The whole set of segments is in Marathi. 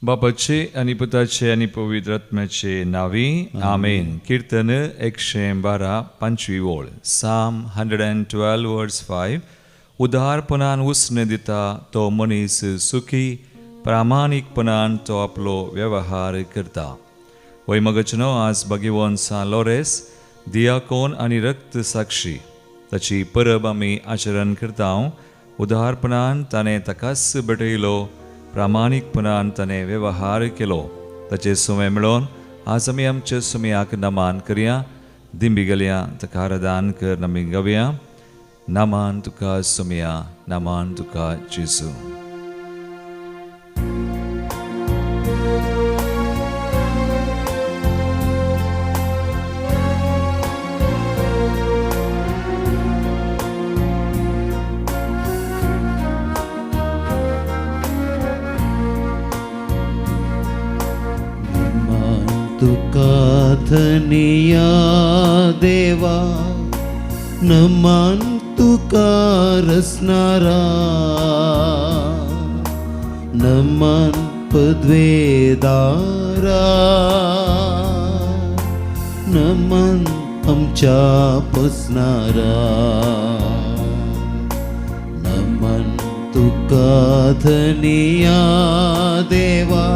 बापाचे आणि पुताचे आणि पवित्र आत्म्याचे नावी आमेन. कीर्तन 112 ओळ. Psalm 112 verse 5. उदारपणान उसने दिता तो मनीस सुखी, प्रामाणिकपणान तो आपलो व्यवहार करता. वैमगचनो आज भगवंत सान लोरेस दियाकोन आणि रक्त साक्षी ताची परब आमी आचरण करता. उदारपणान ताणें ताकाच भेटयलो, प्रामाणिकपणान ताणें व्यवहार केलो. ताचे सुमे मेळोन आज आमी आमच्या सुमयाक नमान करया. दिंबी गेल्या ताका आराधन कर आमी गावया. नमान तुका सुमया, नमान तुका जेजू. तुका धनिया देवा, नमन तुका रसनारा, नमन पदवेदारा, नमन आमच्या पसनारा. नमन तुका धनिया देवा,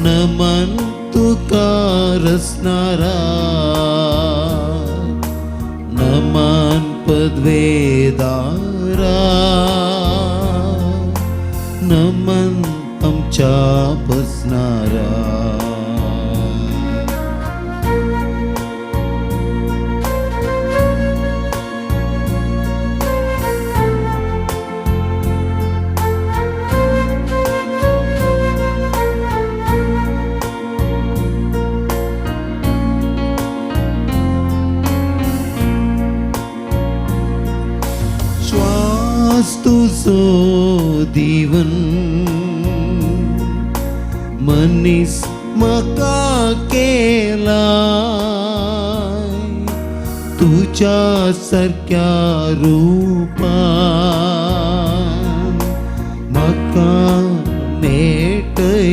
नमन तुका रसनारा, नमन पदवेदारा, नमन आमच्या पसनारा. तुझो दिवन मनीस म्हाका केलाय, तुझ्या सारक्या रूपान म्हाका मेटयलाय.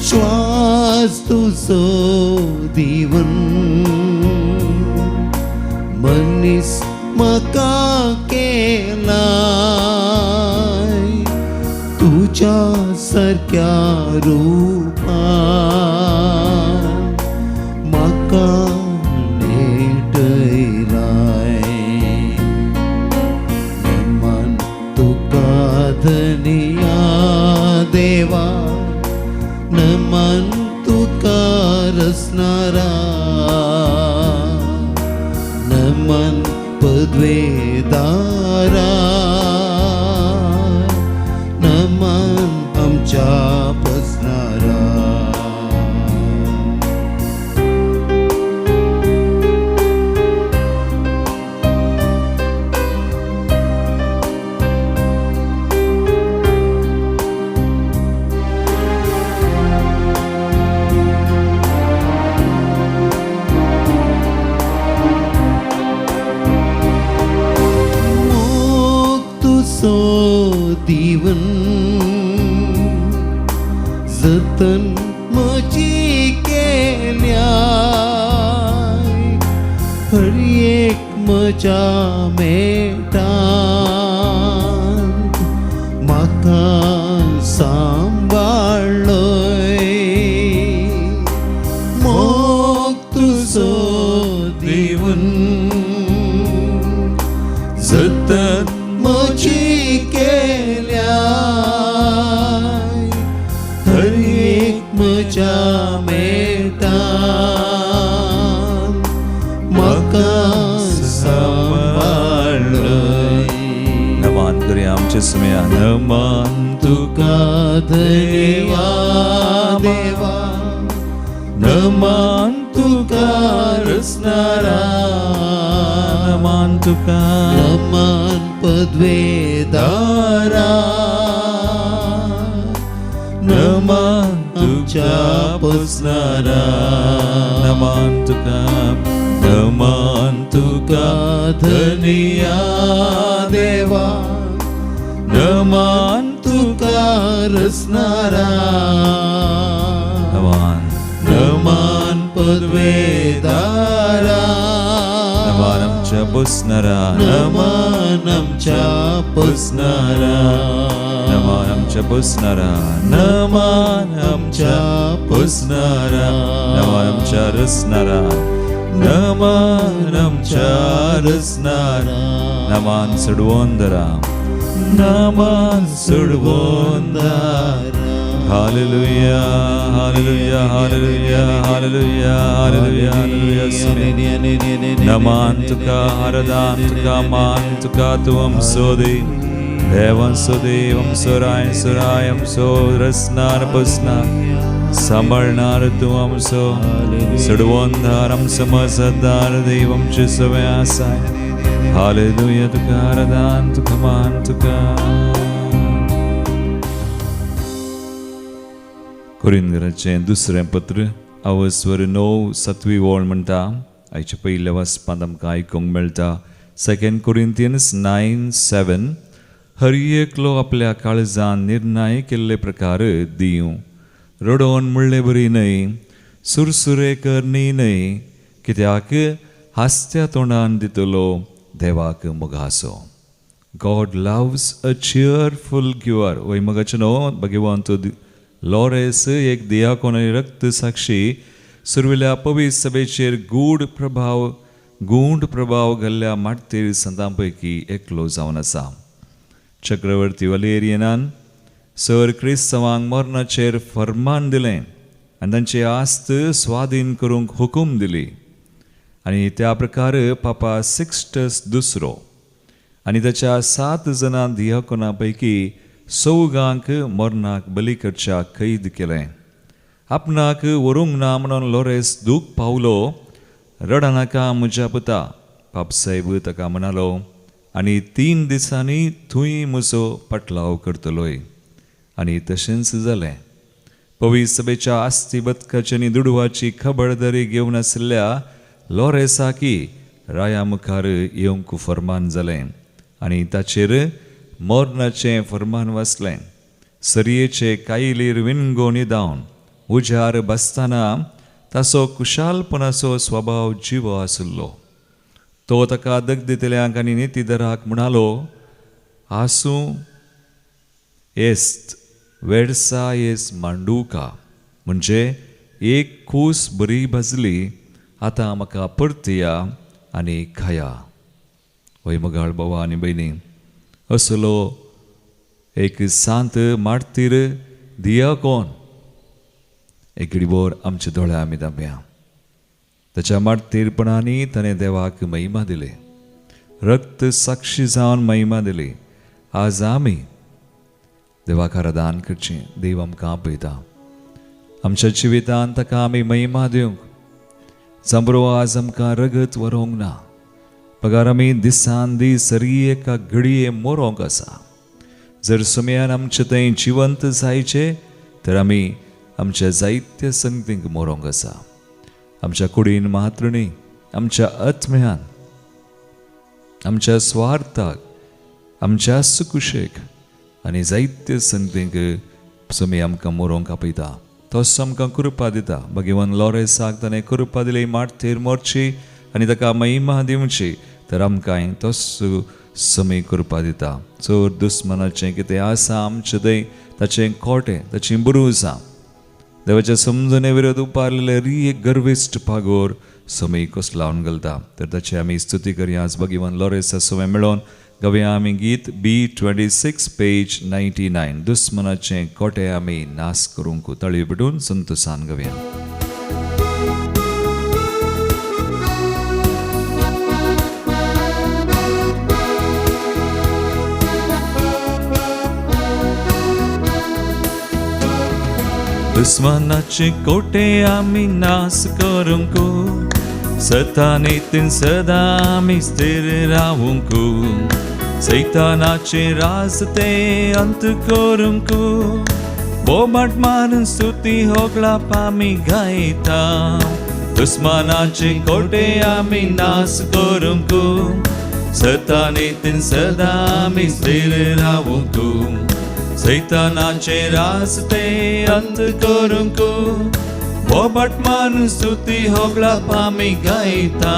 श्वास तुझो दिवन मनीस म्हाका केलाय, तुझ्या सारक्या रूपान म्हाका नेटयलाय. नमन तुका धनिया देवा, नमन तुका रसनारा, नमन पदवेदारा, नमन आमच्या पसनारा. दिवन जतन म्हजी केल्याय, हर एक म्हज्या मेटान म्हाका सांबाळ्ळय. मोग तुजो दिवन जतन म्हजी केल्याय, हर एक म्हज्या मेटान म्हाका सांबाळ्ळय. नमान करया आमच्या सुमया. नमान तुका धनिया देवा, नमन तुका रसनारा, नमान तुका, नमन पदवेदारा, नमन आमच्या पसनारा. नमान तुका, नमान तुका धनिया देवा, नमन तुका रचणारा नमान नमान पदवेदारा नमान आमच्या पुसणारा नमान आमच्या पुसणारा नमान आमच्या पुसणारा नमान आमच्या पुसणारा नमान आमच्या रचणारा नमान आमच्या रचणारा नमान सडवोंदरा नमान सोडवोंदारा hallelujah hallelujah hallelujah hallelujah hallelujah hallelujah नमान तुका आराधन तुका मान तुका तुम सोदे देवं सुदेवं सुरायं सो रसनार पुसनार सांभाळणार तू आमचो सडवोंदार आमचो मजतदार देवं ची सवय आसाय हालेलुया तुका आराधन तुका मान तुका कोरिंथराचें दुसरें पत्र अवस्वर 9-7 वोळ म्हणटा आयच्या पयल्या वचपांत आमकां आयकूंक मेळटा 2 Corinthians 9:7 हर एकलो आपल्या काळजान निर्णय केल्ले प्रकार दिवं रडोन म्हणलें बरी न्हय सुरसुरे करनी न्हय कित्याक हास्त्या तोंडान दितलो देवाक मोगासो God loves a cheerful giver वय मोगाचें न्हू भगवंत लॉरेस एक दियाकोन आनी रक्त साक्षी सुरविल्या पवित्र सभेचेर गूढ प्रभाव घाल्ल्या माटतेर संतां पैकी एकलो जावन आसा चक्रवर्ती वलेरियनान सर क्रिस्तवांक मरणाचेर फर्मान दिलें आनी तांची आस्त स्वाधीन करूंक हुकूम दिली आनी त्या प्रकार पापा सिक्स्टस दुसरो आनी ताच्या 7 जाणां दियाकोनां पैकी 14 मरणाक बली करच्या कैद केलें आपणाक व्हरूंक ना म्हणून लॉरेस दूख पावलो रडनाका म्हज्या पुता पापसाहेब ताका म्हणालो आनी 3 दिसांनी थंय म्हजो पाटलाव करतलोय आनी तशेंच जालें पवित्र सभेच्या आस्ती बदकाची आनी दुडवाची खबरदारी घेवन आशिल्ल्या लॉरेसाकी राया मुखार येवंक फर्मान जालें आनी ताचेर मरणाचें फर्मान वाचलें सरयेचे कायलीर विणगो न्हिदावन उजार बसतना ताचो कुशालपणाचो स्वभाव जिवो आशिल्लो तो ताका दगदितल्यांक आनी नितीदराक म्हणालो आसूं एस्त वेडसा येस मांडूका म्हणजे एक खूस बरी भाजली आतां म्हाका परतया आनी खाया वय मोगाळ बाबा आनी भयणी असलो एक सांत मारतीर दियाकोन एकडीबोर आमच्या दोळ्या आमी दांब्या ताच्या मारतीरपणांनी ताणें देवाक महिमा दिली रक्त साक्षी जावन महिमा दिली आज आमी देवाक आराधन करचें देव आमकां आपयता आमच्या जिवितांत ताका आमी महिमा दिवंक जांबरो आज आमकां रगत व्हरूंक ना पगार आमी दिसान दीस एका घडये मोरोंक आसा जर सुमयान आमचें थंय जिवंत जायचें तर आमी आमच्या जायत्या संगतींक मोरोंक आसा आमच्या कुडीन मात्र न्ही आमच्या आत्म्यान आमच्या स्वार्थाक आमच्या सुकुशेक आनी जायत्या संगतींक सुमी आमकां मोरोंक आपयता तोच आमकां कृपा दिता भगवान लॉरेसाक ताणें कृपा दिली माटतेर मोरची आनी ताका महिमा दिवची तर आमकां तोच समय कृपा दिता चोर दुस्मनाचें कितें आसा आमचें थंय ताचें खोटें ताची बुरूज देवाच्या समजणे विरोध उपारलेले एक गर्विश्ट पागोर समय कसो लावन घालता तर ताची आमी स्तुती करया आज भगवान लॉरेसा समय मेळोन गावया आमी गीत B26 पेज 99 दुस्मनाचें खोटें आमी नास करूंक तळी पेटून संतोशान गावया दुस्मनाचे कोटे आमी नास करूंक सतानीतीन सदा आमी स्थिर रावूंक सैतानाचे राज ते अंत करूंक बोमाट मारून स्तुती होगळाप आमी गायता दुस्मनाचे कोटे आमी नास करूंक सतानीतीन सदा आमी स्थिर रावूंक सैतानाचे रास्ते अंत करूंक बोबट मन स्तुती होगला पामी गायता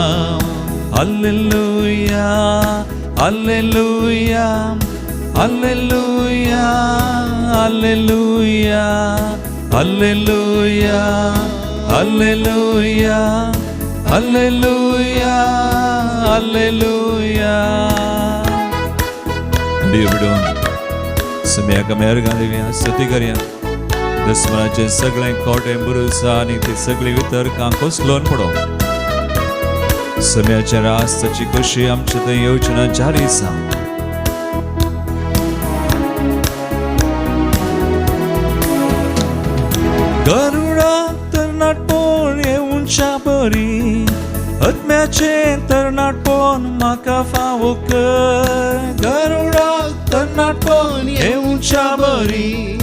hallelujah hallelujah hallelujah hallelujah hallelujah hallelujah hallelujah hallelujah देवडून समेया कमेर गालिया स्तुती करूया दुश्मनाचे सगळे कोटे बुरुसा आणि ते सगळे वितर्कां कोसलोन पडो समेयाच्या रास्ताची खुशी आमच्या ते योजना जारी सा गरुडा तरनाटपण येऊनच्या बरी आत्म्याचे तरनाटपण म्हाका फावो कर गरुडा तरनाटपण येऊनच्या बरी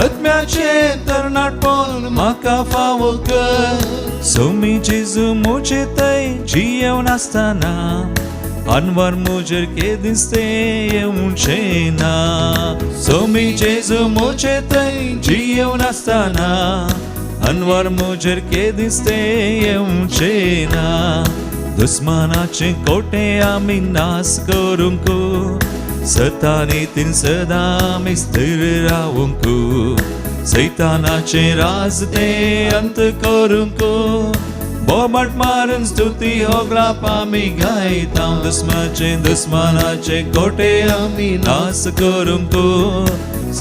आत्म्याचे तरनाटपण म्हाका फावो कर सोमी जेजू मोचे थंय जियेवन आसतना अनवर मुजेर के दिसते येऊनचे ना सोमी जेजू मोचे थंय जियेवन आसतना अनवर मुजेर के दिसते येऊनचे ना दुस्मानाचे कोटे आमी नास करूंक सतानीतीन सदा आमी स्थिर रावूंक सैतानाचे रास्ते अंत करूंक बोबट मारून स्तुती होगला पामी गायता दुस्मानाचे कोटे आमी नास करूंक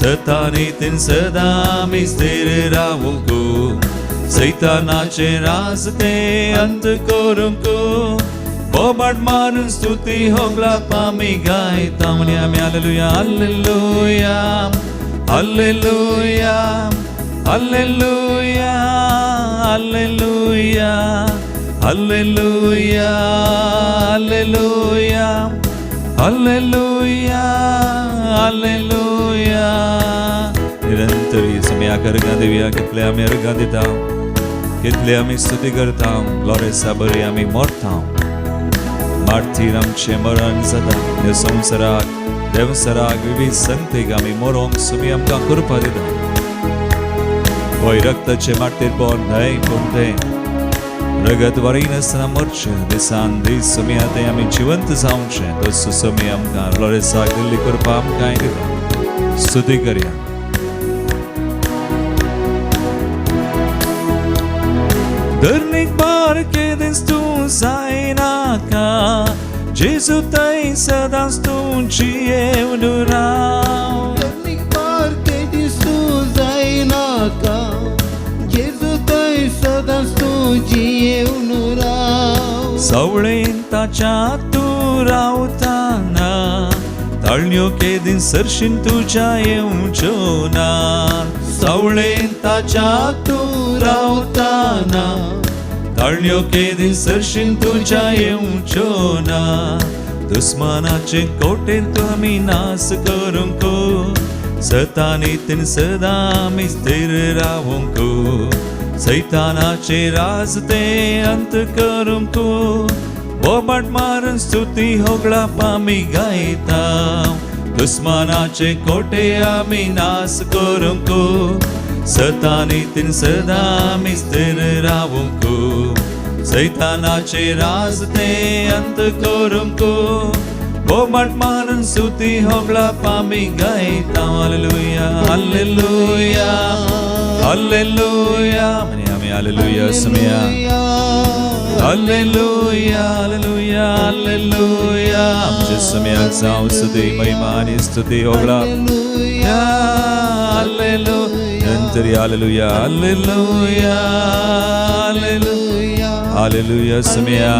सतानीतीन सदा आमी स्थिर रावूंक सैतानाचे रास्ते अंत करूंक बोबट मारून स्तुती होगला पामी गायता म्हणे आमी hallelujah hallelujah hallelujah hallelujah hallelujah hallelujah hallelujah hallelujah hallelujah निरंतर ही समेया अर्घां देवया कितले आमी अर्घां दिता कितले आमी स्तुती करता ग्लोरेसा बरी आमी मोरता मार्थीर आमचें मरण जाता ह्या संवसाराक देवसराक विविध संगतीक आमी मरोंक सुमी आमकां कृपा दिता होय रक्ताचे माटेर पोवन न्हय पूण तें रगत वरिनासतना मरचें दिसान दीस सुमी आतां आमी जिवंत जावचें तसो सुमी आमकां ग्लोरेसाक दिल्ली कृपा आमकां दिता स्तुती करया धर्मीक बारके दीस तूं जायनाका जेजू थंय सदांच तूं जियेवन राव धर्मीक बारके दीस तूं जायनाका जेजू थंय सदांच तूं जियेवन राव सवळेन ताच्या तूं रावताना ताळण्यो केदीन सरशीन तुज्या येवच्यो ना सवळेन ताच्या तूं रावताना ताळण्यो केदीन सरशीन तुज्या येवच्यो ना दुस्मानाचे कोटेन तूं आमी नास करूंक सतानीतीन सदा आमी स्थिर रावूंक सैतानाचे रास्ते अंत करूंक बोबट मारून स्तुती होगळा पामी गायता दुस्मानाचे कोटे आमी नास करूंक सतानीतीन सदा आमी स्थिर रावूंक सैतानाचे रास्ते अंत करूंक बोबट मारून स्तुती होगळा पामी गायता हालेलुया हालेलुया हालेलुया म्हणे आमी हालेलुया समेया हालेलुया हालेलुया हालेलुया आमच्या समेयाक जावं स्तुती महिमा आनी स्तुती होगळा हालेलुया नंतर हालेलुया हालेलुया हालेलुया हालेलुया समेया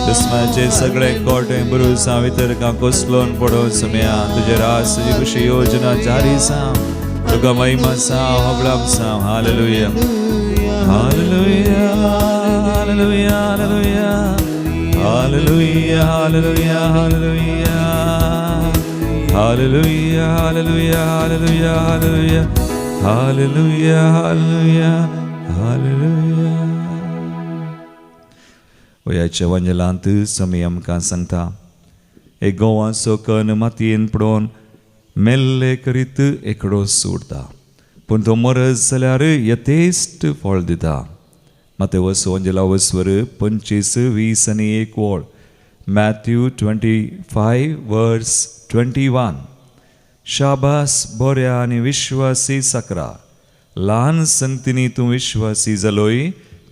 दुस्मानाचे सगळे कोटे बुरुसा वितर्कां कोसलोन पडो समेया तुजे रासची खुशी योजना जारी जावं तुका महिमा जावं होगळा जावं hallelujah hallelujah hallelujah hallelujah hallelujah hallelujah hallelujah hallelujah hallelujah hallelujah hallelujah hallelujah hallelujah वयाच्या वंजलांत समी आमकां सांगता एक गोवाचो कण मातयेन पडोवन मेल्ले करीत एकडो सोडता पूण तो मरत जाल्यार यथेश्ट फळ दिता मत्तेवस अंजला वस्वर 25:20 मॅथ्यू 25:21 शाबास बऱ्या आनी विश्वासी सकरा ल्हान संगतींनी तूं विश्वासी जालोय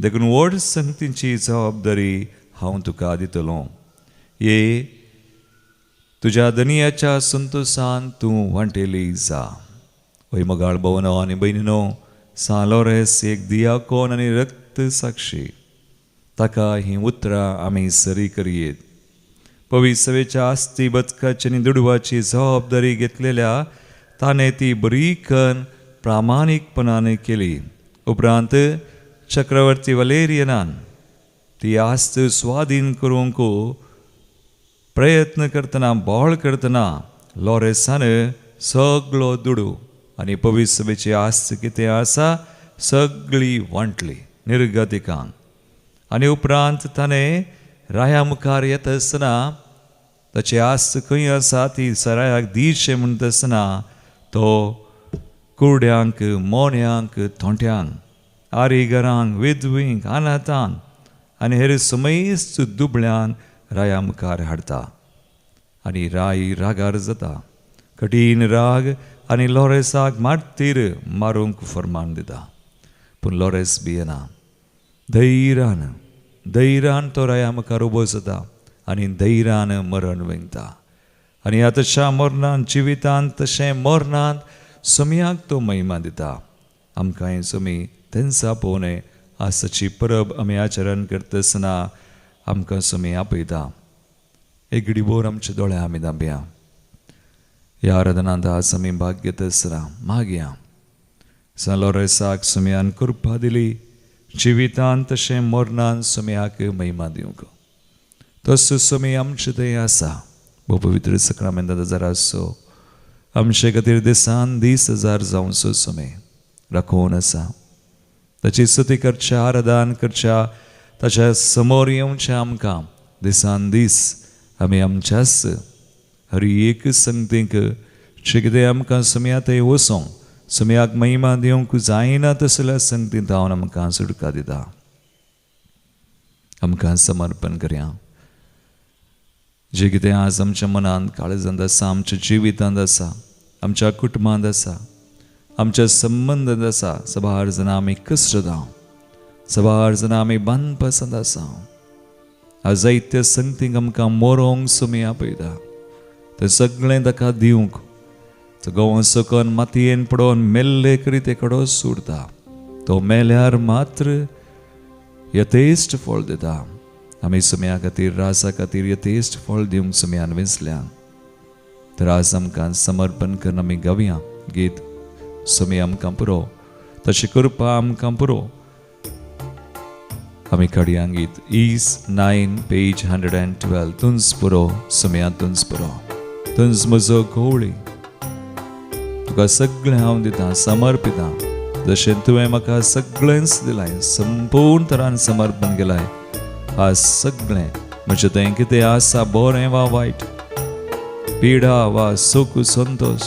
देखून व्हड संगतींची जबाबदारी हांव तुका दितलो ये तुज्या दनियाच्या संतोशान तूं वांटेली जा वय मोगाळ भवनो आनी भयणीनो सालोरेस एक दियाकोन आनी रक्त साक्षी ताका ही उतरां आमी सरी करयेत पवित्र सभेच्या आस्ती बदकाची आनी दुडवाची जबाबदारी घेतलेल्या ताणें ती बरीकन प्रामाणीकपणान केली उपरांत चक्रवर्ती वलेरियनान ती आस्त स्वाधीन करूंक प्रयत्न करतना बोळ करतना लॉरेसान सगळो दुडू आनी पवित्र सभेची आस्त कितें आसा सगळी वांटली निर्गतिकांक आनी उपरांत ताणें राया मुखार येता आसतना ताची आस्त खंय आसा ती सरायाक दिवचें म्हणटा आसतना तो कुरड्यांक मोन्यांक थोंट्यांक आरीगरांक विधवींक अनाथांक आनी हेर समेस्त दुबळ्यांक राया मुखार हाडटा आनी राय रागार जाता कठीण राग आनी लॉरेसाक मारतीर मारूंक फर्मान दिता पूण लॉरेस भियेना धैर्यान तो राया मुखार उबो जाता आनी धैर्यान मरण वेंगता आनी आतांच्या मरणांत जिवितांत तशें मरणांत समयाक तो महिमा दिता आमकां हें समी तेंचा पोवणे आसाची परब आमी आचरण करता आसतना आमकां समी आपयता एक घडीभर आमचे दोळे आमी धांपया ह्या आराधनांत आज आमी भाग घेता आसतना मागया लॉरेसाक समयान कृपा दिली जिवितांत तशें मरणांत समयाक महिमा दिवंक तसो समय आमचे थंय आसा भोव पवित्र सक्रामेंतांत हजार आसो आमचे खातीर दिसान दीस हजार जावचो समय राखून आसा ताची स्तुती करच्या आराधन करच्या ताच्या समोर येवचें आमकां दिसान दीस आमी आमच्याच हर एक संगतीक जे कितें आमकां समया थंय वचोंक समयाक महिमा दिवंक जायना तसल्या संगतींत हांव आमकां सुटका दिता आमकां समर्पण करया जे कितें आज आमच्या मनांत काळजांत आसा आमच्या जिवितांत आसा आमच्या कुटुंबांत आसा आमच्या संबंदांत आसा सबार जाणां आमी कश्ट जावं सबार जाणां आमी बांदपासांत आसा आज जायत्या संगतींक आमकां मरोंक समय आपयता तें सगळें ताका दिवंक तो गोवा सकन मातयेन पडोवन मेल्ले करीत एकडो सोडता तो मेल्यार मात्र यथेश्ट फळ दिता आमी समया खातीर रासा खातीर यथेश्ट फळ दिवंक समयान वेंचल्या तर आज आमकां समर्पण करून आमी गावया गीत समय आमकां पुरो तशी कृपा आमकां पुरो आमी काडया गीत ईस 9 पेज 112 तुंच पुरो समया तुंच पुरो तुंच म्हजो गवळी तुका सगळें हांव दिता समर्पिता जशें तुवें म्हाका सगळेंच दिलाय संपूर्ण तरान समर्पण केलाय आज सगळें म्हजें थंय कितें आसा बरें वा वायट पिडा वा सूख संतोश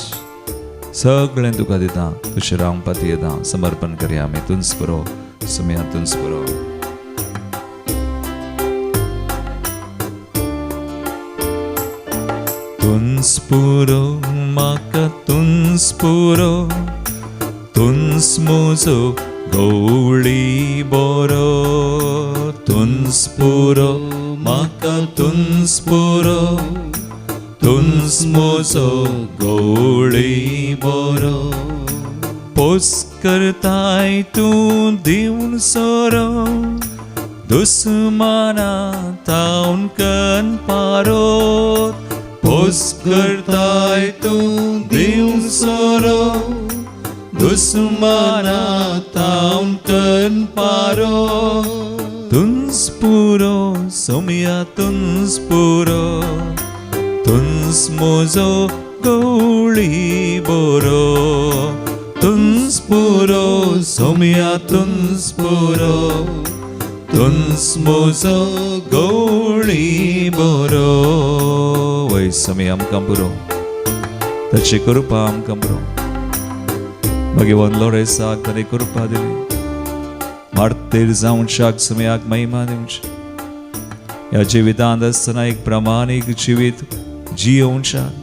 सगळें तुका दिता तुजेर हांव पातयेता समर्पण करया आमी तुंच पुरो समया तुंच पुरो तुंच पुरो म्हाका तुंच पुरो तुंच म्हजो गवळी बरो तुंच पुरो म्हाका तुंच पुरो तुंच म्हजो गवळी बरो पोस करताय तूं दिवन सोरो दुस्माना तावन कन पारो पोस करताय तूं दिवन सोरो दुस्माना तावन कन पारो तुंच पुरो समया तुंच पुरो तुंच म्हजो गवळी बरो तुंच पुरो समया तुंच पुरो तुंच म्हजो गवळी बरो वय समय आमकां पुरो त्याची कृपा आमकां बरो भगवान लोरेसाक ताणें कृपा दिली मार्तीर जावच्याक सुमयाक महिमा दिवची ह्या जिवितांत आसतना एक प्रामाणीक जिवीत जियोवच्याक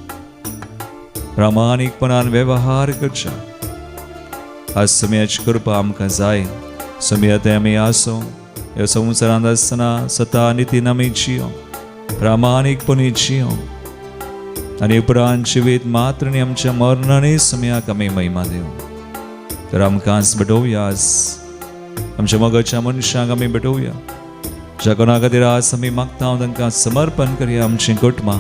प्रामाणीकपणान वेवहार करच्याक आज सुमयाची कृपा आमकां जाय सुमया ते आमी आसूं ह्या संवसारांत आसतना सता नितीन आमी जियो प्रामाणीकपणी जियो आनी उपरांत जिवीत मात्र न्ही आमच्या मरणांनी सुमयाक आमी महिमा दिवं तर आमकां आज भेटोवया आमच्या मोगाच्या मनशांक आमी भेटोवया ज्या कोणा खातीर आज आमी मागता तांकां समर्पण करया आमचीं कुटुंबां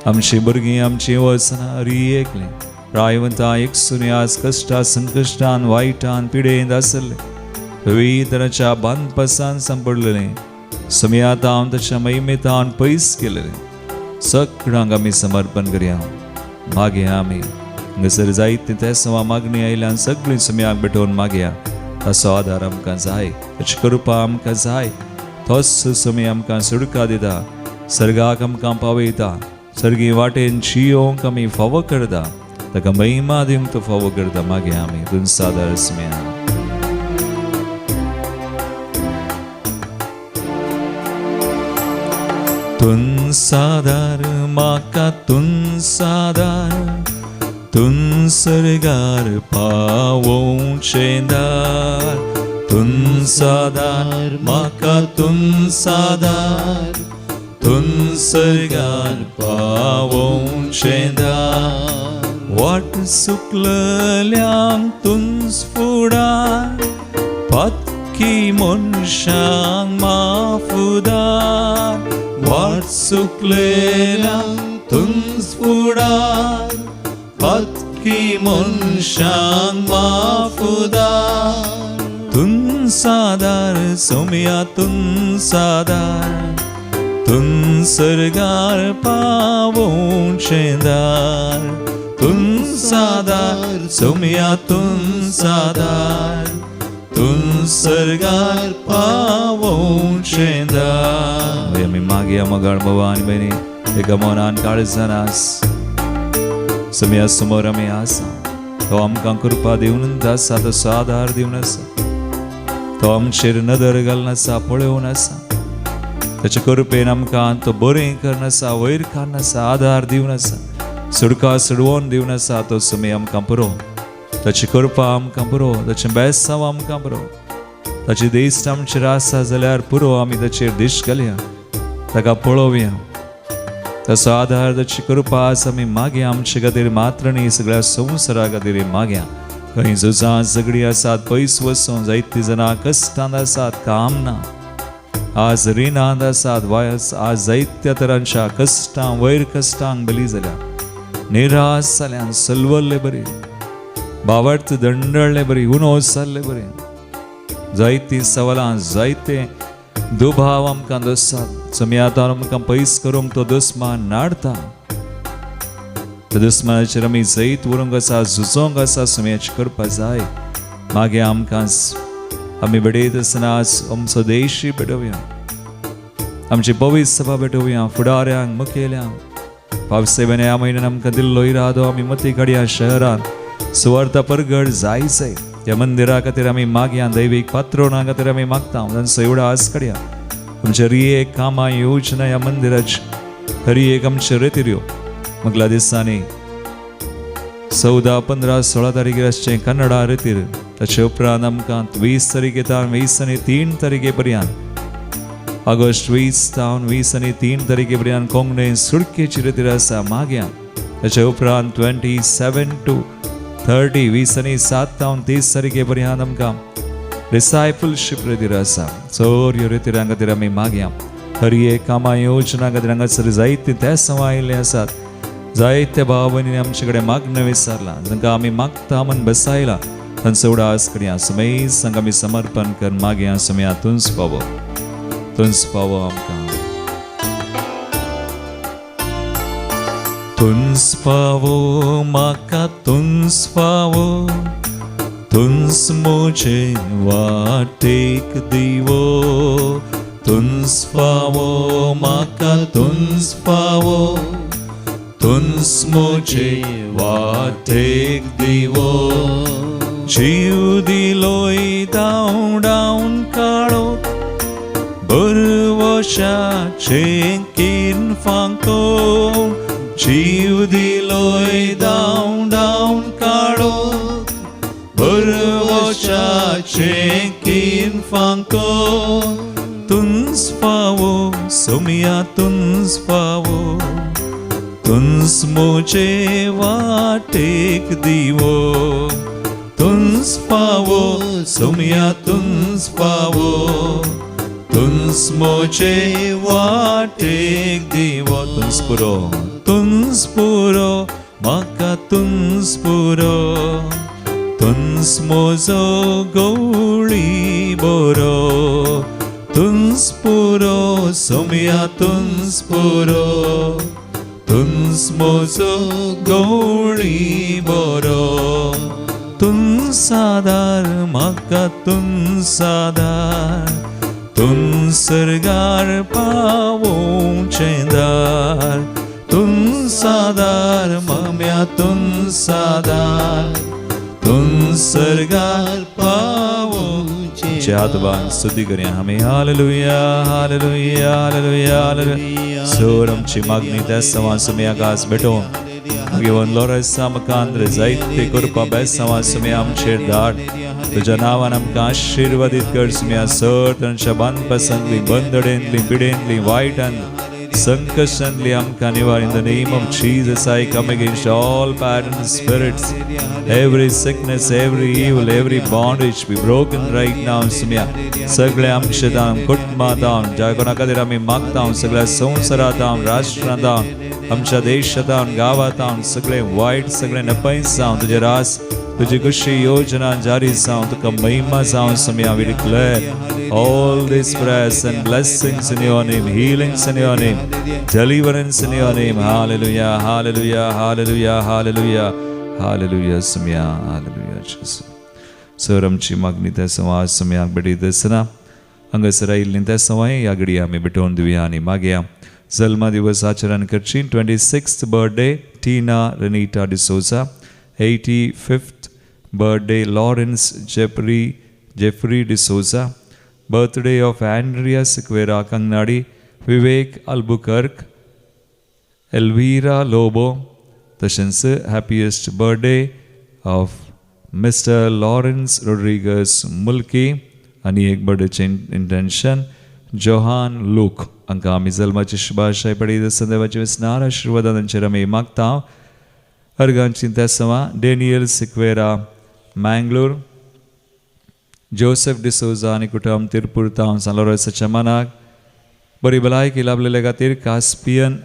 आमचीं भुरगीं आमचीं वसनां री एकलीं प्रायवंतां एकसुनी आज कश्टां संकश्टान वायटान पिडेंत आसले विविध तरांच्या बांदपासान सांपडलेलें सुमयात हांव ताच्या महिमेंतान पयस केलेलें सगळ्यांक आमी समर्पण करया मागया आमी हांगासर जायतीं तेंसवां मागणी आयल्यान सगळीं सुमयाक भेटोवन मागया ताचो आदार आमकां जाय ताची कृपा आमकां जाय तोच सुमी आमकां सुडका दिता सर्गाक आमकां पावयता सर्गी वाटेन जियोंक आमी फावो करता ताका महिमा दिवंक तो फावो करता मागया आमी तुमचो आदार सुमया तुन सादार म्हाका तुन सादार तुन सर्गार पावोवचें दार तुन सादार म्हाका तुन सादार तुन सर्गार पावोवचें दार वाट सुकलल्यांक तुंस फुडार पत्की मनशांक माफुदार वाट सुकलेल्यांक तुंस फुडार पत्की मनशांक माफुदार तुन सादार सुमया तुन सादार तुन सर्गार पावोवचें दार तुन सादार सुमया तुन सादार तुन सर्गार पावोवचें दार आमी मागया मोगाळ भवानी बहिणी एका मनान काळजान आस सुमया समोर आमी आसा तो आमकां कृपा दिवन आसा तसो आदार दिवन आसा तो आमचेर नदर घालून आसा पळोवन आसा ताच्या कृपेन आमकां तो बरें करन आसा वयर काडन आसा आदार दिवन आसा सुडका सुडवोन दिवन आसा तो सुमी आमकां पुरो ताची कृपा आमकां पुरो ताचें बेसांव आमकां पुरो ताची दिश्ट आमचेर आसा जाल्यार पुरो आमी ताचेर दिश्ट घालया ताका पळोवया ताचो आदार ताची कृपा आसा आमी मागया आमचे खातीर मात्र न्ही सगळ्या संवसारा खातीर मागया खंय झुजां झगडी आसात पयस वचूं जायतीं जाणां कश्टांत आसात काम ना आज रिणांत आसात वायस आज जायत्या तरांच्या कश्टां वयर कश्टांक बली जाल्या निराश जाल्यान सलवल्ले बरी बावट दंडळ्ळे बरी उणोस जाल्ले बरी जायतीं सवालां जायते दुभाव आमकां दोसतात सुमयातान आमकां पयस करूंक तो दुस्मान नाडता त्या दुस्मानाचेर आमी जैत व्हरूंक आसा झुजोंक आसा सुमयाची कृपा जाय मागे आमकां आमी भेटयत आसतना आमचो देशूय भेटोवया आमची पवित्र सभा भेटोवया फुडाऱ्यांक मुखेल्यांक पावसेवेन ह्या म्हयन्यान आमकां दिल्लो इरादो आमी मती काडया शहरांत सुवार्ता परगट जायचंय त्या मंदिरा खातीर आमी मागया दैवीक पात्रोना खातीर आमी मागता तांचो एवढो आस काडया आमच्या रियेक कामां योजना ह्या मंदिराची खरी एक आमचे रेतिऱ्यो मगला दिसांनी 14, 15, 16 तारीखेर आसचें कन्नडा रेतीर ताचे उपरांत आमकां 20 तारीखेतान 20 आनी 3 तारीखे पर्यंत ऑगस्ट 20 तावन 20 आनी 3 तारीखे पर्यंत कोंकणीन सुडकेची रेतीर आसा मागया ताचे उपरांत 27 to 30 20 आनी 7 तावन 30 तारीखे पर्यंत आमकां डिसायपलशीप रेतीर आसा चोर ह्यो रेतीरां खातीर आमी मागया खरी एक कामां योजना खातीर हांगासर जायतीं तेंसां आयिल्लीं आसात जायते भाव भयणी आमचे कडेन मागणें विचारलां जांकां आमी मागता म्हूण बसयलां तांचो उडास करया समय संग आमी समर्पण कर मागया समया तुंच पावो आमकां तुंच पावो म्हाका तुंच पावो तुंच मोचे वाटेक दिवो तुंच पावो म्हाका तुंच पावो तुन्स मोचे वाटेक दिवो जीव दिलोय दावडावन काळो बरवशाचे कीन फांको जीव दिलोय दावडावन काळो बरवशाचे कीन फांको तुन्स फावो सोमिया तुन्स फावो तुन्स मोचे वाटेक दिवो तुन्स फावो सोमिया तुन्स फावो तुन्स मोचे वाटेक दिवो तुन्स पुरो म्हाका तुन्स पुरो तुन्स मोजो गवळी बरो तुन्स पुरो सोमिया तुन्स पुरो तुन्स मोजो गवळी बरो तुन्स आदार म्हाका तुन्स आदार तुन्स सरगार पावोवचें दार तुन्स आदार मम्या तुन्स आदार तुन्स सरगार पावोवचें आदबान स्तुती करूया आमी हालेलुया हालेलुया हालेलुया हालेलुया सोरमची मागणी त्या समासुमी आकाश भेटो घेवन लोरस आमकां जायते करपा बेस्ट समासुमी आमचेर धाड तुझ्या नावान आमकां आशिर्वादीत कर सुम्या सर तांच्या बांदपासांतली बंदडेंतली पिडेंतली वायटान संकशांतली आमकां निवार in the name of Jesus I come against all patterns spirits every sickness every evil every bondage be broken right now सुम्या सगळे आमचे दाम कुटुंबां दाम ज्या कोणा खातीर आमी मागता सगळ्या संवसारांत दाम राष्ट्रांत दाम आमच्या देशांत दाम गांवांत दाम सगळे वायट सगळे नपयस जावं तुजे रास तुझी खुशी योजना जारी जावं तुका महिमा जावं सुम्या we declare all these prayers and blessings in your name healings in your name deliverance in your name hallelujah hallelujah hallelujah hallelujah hallelujah Sumya hallelujah Jesus sir आमची मागणी त्या समाज सुम्याक बेटी दसना हांगासर आयिल्लीं त्या सवाय ह्या घडी आमी भेटोवन दिवया आनी मागया जल्मा दिवस आचरण करची 26th birthday Tina रेनिटा D'Souza 85th birthday Lawrence Jeffrey D'Souza birthday of Andrea Sequeira Kangnadi Vivek Albuquerque Elvira Lobo तशेंच happiest birthday of Mr. Lawrence Rodriguez Mulki आनी एक बर्थडे इंटेंशन जोहान लूक हांकां आमी जल्माची शुभाशय पळयत देवाचे विस्नार आशिर्वादान तांचेर आमी मागता अर्गांची त्या सवा डेनियल सिक्वेरा मँगलोर जोसेफ डिसोजा आनी कुटुंब तिरपूर तावन सालोरसाच्या मनाक बरी भलायकी लाभलेल्या खातीर कास्पियन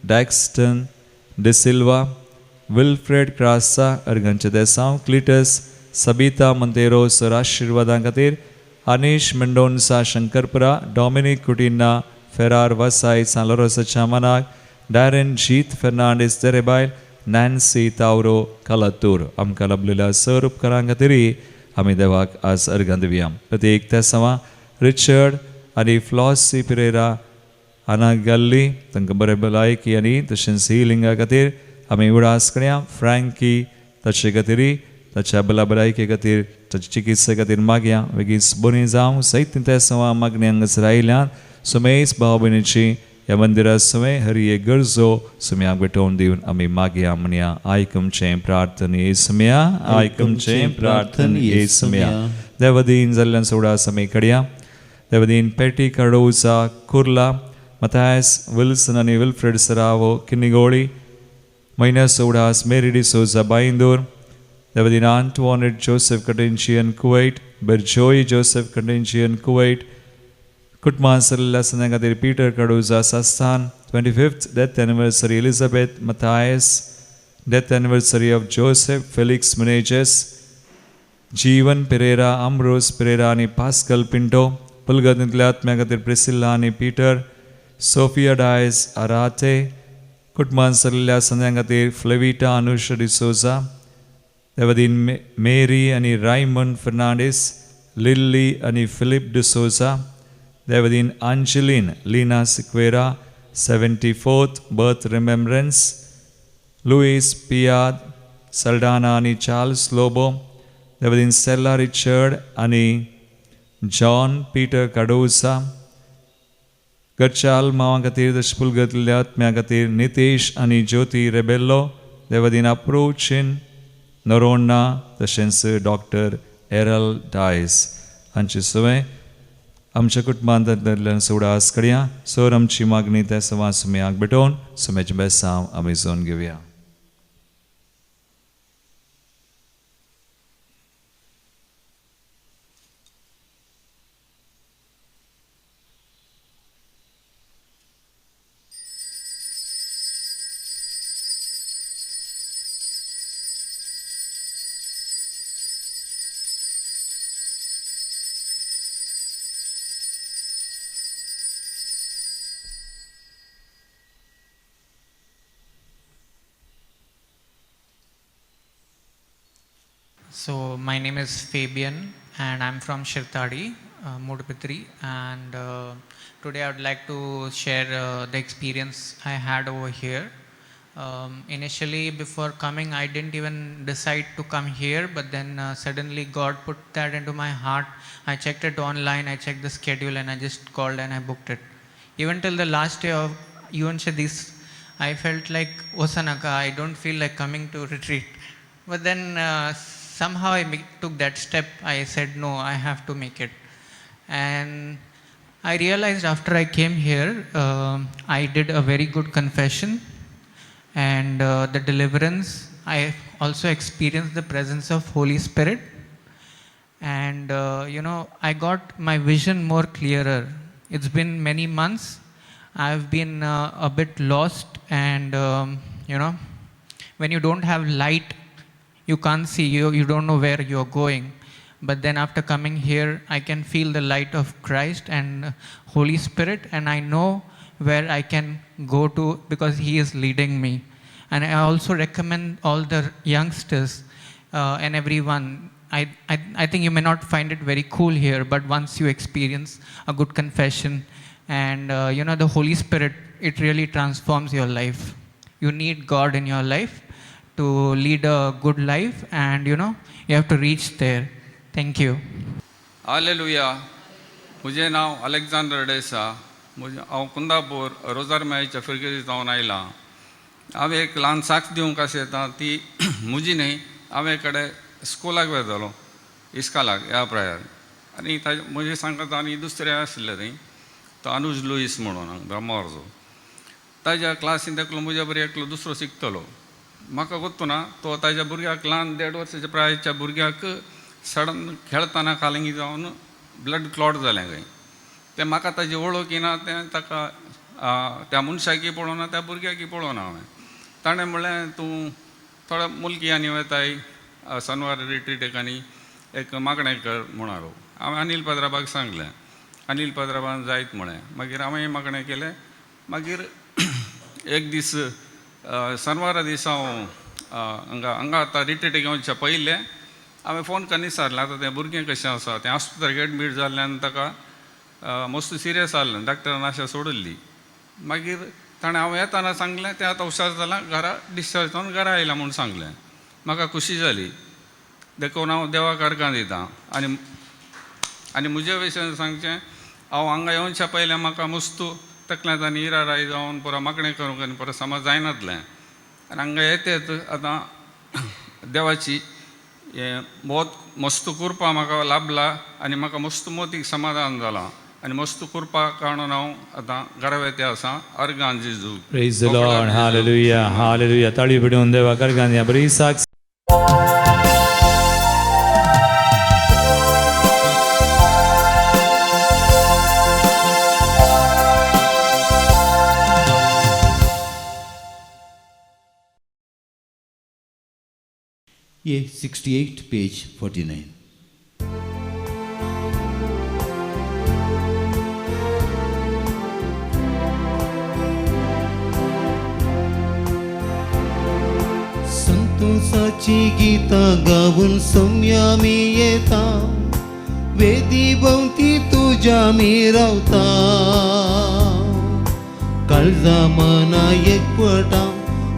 डॅक्स्टन डिसिल्वा विल्फ्रेड क्रासा अर्गांचे देसांव क्लिटस सबिता मंतेरो सर आशिर्वादां खातीर Anish Mendonca Shankarpura Dominic Coutinho फेरार वसाय सालोरसाच्या मनाक Darren Jeet Fernandes Derebail Nancy Tauro कलातूर आमकां लाभलेल्या सर उपकारां खातीर आमी देवाक आज अर्गां दिवया प्रत्येक त्या सवा रिचर्ड आनी फ्लॉसी पिरेरा आना गल्ली तांकां बरे भलायकी आनी तशेंच हिलिंगा खातीर आमी उडास करया फ्रँकी ताचे खातीर ताच्या बला भलायके खातीर ताच्या चिकित्से खातीर मागया बेगीन बरी जावं सैत त्या सवा मागणी हांगासर आयल्यान सुमेश भाव भयणीची ह्या मंदिरा सुमे हरी एक गरजो सुम्याक भेटोवन दिवन आमी मागया म्हणया आयकमचें प्रार्थन येसुम्या आयकमचें प्रार्थन येसुम्या देवदीन जाल्ल्यान सोडास आमी कडया देवदीन पेटी कडोजा कुर्ला मथायस विल्सन आनी विल्फ्रेड सरावो किन्निगोळी मैना सोडास मेरी डिसोजा बायंदूर देवदीन आंटोनेट जोसेफ कटेंचियन कुवैट बेरजोई जोसेफ कटेंचियन कुवैट कुटुंबां सरलेल्या सणां खातीर पीटर कडोजा सस्थान 25th death anniversary Elizabeth Mathias death anniversary of Joseph Felix Menezes Jeevan Pereira Ambrose Pereira आनी पास्कल पिंटो पुलगतींतल्या आत्म्या खातीर प्रिसिल्ला आनी पीटर सोफिया डायस आराते कुटुंबां सरलेल्या सणां खातीर फ्लेविटा अनुषा डिसोजा देवदीन मेरी आनी रायमंड फर्नांडीस लिल्ली आनी फिलिप डिसोजा देवदीन Angeline Lina Sequeira 74th birth remembrance Lewis पियाद, सल्डाना आणि चार्ल्स लोबो, देवदीन सेल्ला रिचर्ड आणि जॉन पीटर काडोसा, घरच्या मावा खातीर दशपुलगतल्या आत्म्या खातीर नितेश आनी ज्योती रेबेल्लो, देवदीन अप्रोचिन नरोन्ना, तशेंच डॉक्टर एरल डायस हांचे सवय आमच्या कुटुंबांतल्यान सुडास करया. सर आमची मागणी त्या सवा सुमयाक भेटोवन सुमेचे बेसांव आमी जावन घेवया. So my name is Fabian and I'm from Shirtadi, Mudpitri, and today I would like to share the experience I had over here. Initially before coming I didn't even decide to come here, but then suddenly God put that into my heart. I checked it online, I checked the schedule and I just called and I booked it. Even till the last day of Yuvan Shadis, I felt like Osanaka, I don't feel like coming to retreat. But then somehow I took that step. I said, no, I have to make it. And I realized after I came here, I did a very good confession and the deliverance. I also experienced the presence of Holy Spirit. And, I got my vision more clearer. It's been many months. I've been a bit lost and, when you don't have light, you can't see, you don't know where you're going. But then after coming here, I can feel the light of Christ and Holy Spirit, and I know where I can go to because He is leading me. And I also recommend all the youngsters and everyone. I think you may not find it very cool here, but once you experience a good confession and the Holy Spirit, it really transforms your life. You need God in your life to lead a good life, and you have to reach there. Thank you. Hallelujah. मुझे नाव अलेक्झांडर डेसा. हांव कुंदापूर रोजार मायच्या फिरकेरी जावन आयला. हांवें एक ल्हान साक्ष दिवंक कशें येता ती म्हजी न्ही. हांवें कडेन स्कुलाक वेतालो इस्कालाक ह्या प्रायार आनी म्हजे सांगता आनी दुसरे आशिल्ले थंय तो अनुज लुईस म्हणून ब्रह्मावर्जो ताज्या क्लासीन तेकलो म्हज्या बरी एकलो दुसरो शिकतलो. म्हाका गोत्तू ना तो ताज्या भुरग्याक ल्हान 1.5 वर्साच्या प्रायाच्या भुरग्याक सडन खेळतना कालिंगी जावन ब्लड क्लॉट जालें खंय. तें म्हाका ताजी वळख येना, तें ताका त्या मनशाकी पळोवना त्या भुरग्याकी पळोवना. हांवें ताणें म्हणलें तूं थोडो मुलगी आनी वताय शनिवार रिट्रीटेक आनी एक मागणें कर म्हणालो. हांवें अनिल पद्राबाक सांगलें. अनिल पद्राबान जायत म्हळें. मागीर हांवें मागणें केलें. मागीर एक दीस शनिवारा दिसा हांगा आतां रिट्रीटेक येवच्या पयलें हांवें फोन करून विचारलें आतां तें भुरगें कशें आसा. तें हॉस्पिटलाक एडमीट जाल्ल्यान ताका मस्त सिरियस जाल्लें. डॉक्टरान आशा सोडली. मागीर ताणें हांव येताना सांगलें तें आतां हुशार जालां, घरा डिस्चार्ज जावन घरा आयलां म्हूण सांगलें. म्हाका खुशी जाली. देखून हांव देवाक अर्गां दितां. आनी म्हजे विशयान सांगचें, हांव हांगा येवच्या पयलें म्हाका मस्तू तकल्यांत आनी इराराय जावन पुरो मागणें करूंक आनी पुरो समज जायनातलें. आनी हांगा येतेत आतां देवाची बहुत मस्त कृपा म्हाका लाभला आनी म्हाका मस्त मोतीक समाधान जालां आनी मस्त कृपा कारणून हांव आतां घरा वेते आसा. अर्गां जेजू. Praise the Lord. Hallelujah. Hallelujah. ताळी बिडून देवाक अर्गां दिया. बरी साक्ष. ये 68 पेज 49. संतोषाची गीता गाऊन सौम्या मी येता, वेदी भोवती तुझ्या मी रावता. काळजा मना एकवटा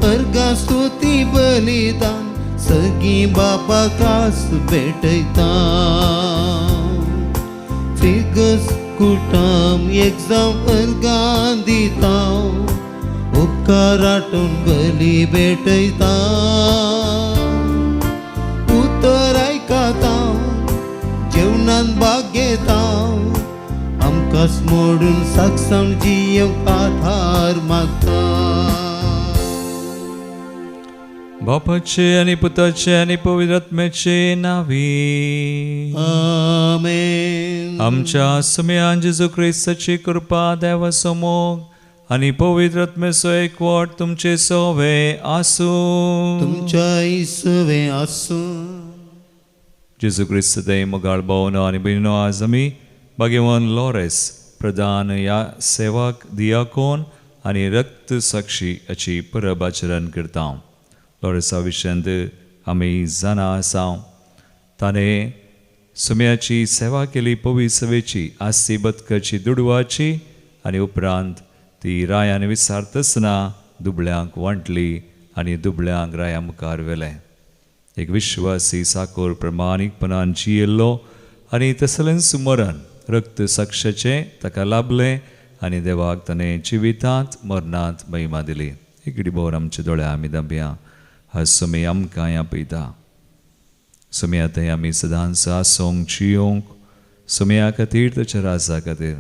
अर्गा स्तुती बलिदान सगळी बापा कास भेटयता फिगस कुटाम एक्झाम अर्गां दिता उपकाराटून बली भेटयता उतर आयकाता जेवणान भाग घेता आमकांच मोडून साक्षाम जियेवंक आधार मागता बापाचे आणि पुताचे आणि पवित्र आत्म्याचे नावी आमेन. आमच्या सुमयान जेजू ख्रिस्ताची कृपा देवा समोर आणि पवित्र आत्म्याचो एकवट तुमचे सोवे आसू तुमच्या इसवे आसूं. जेजू ख्रिस्त दय मोगाळ भावनो आणि बहिणो आज आमी भगवान लॉरेस प्रधान या सेवक दियाकोन आणि रक्त साक्षी हाची परब आचरण करता. लॉरेसा विशंत आमी जाणा आसा ताणें सुम्याची सेवा केली पवित्र सभेची आस्ती बदकाची दुडवाची आणि उपरांत ती रायान विसारतना दुबळ्यांक वांटली आणि दुबळ्यांक राया मुखार व्हेलें. एक विश्वासी साकोर प्रमाणीकपणान जियेल्लो आणि तसलें सुमरण रक्त साक्षाचे ताका लाभलें आणि देवाक ताणें जिवितांत मरणांत महिमा दिली. एक भोर आमचे दोळे आमी दांबया. हा सुमे आमकां या पळयता. सुम्या थंय आमी सदांच आसोंक जियोंक सुम्या खातीर ताच्या राजा खातीर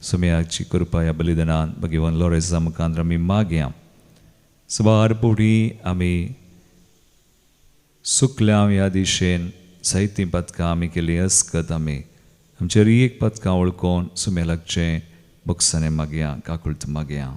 सुम्याची कृपा ह्या बलिदानान भगवान लॉरेसा मुखार आमी मागया. सुमार पुढी आमी सुकल्या ह्या दिशेन जायतीं पथकां आमी केली अस्कत आमी आमचेर एक पथकां वळखून सुम्या लागचें बुक्साने मागया काकुळत मागया.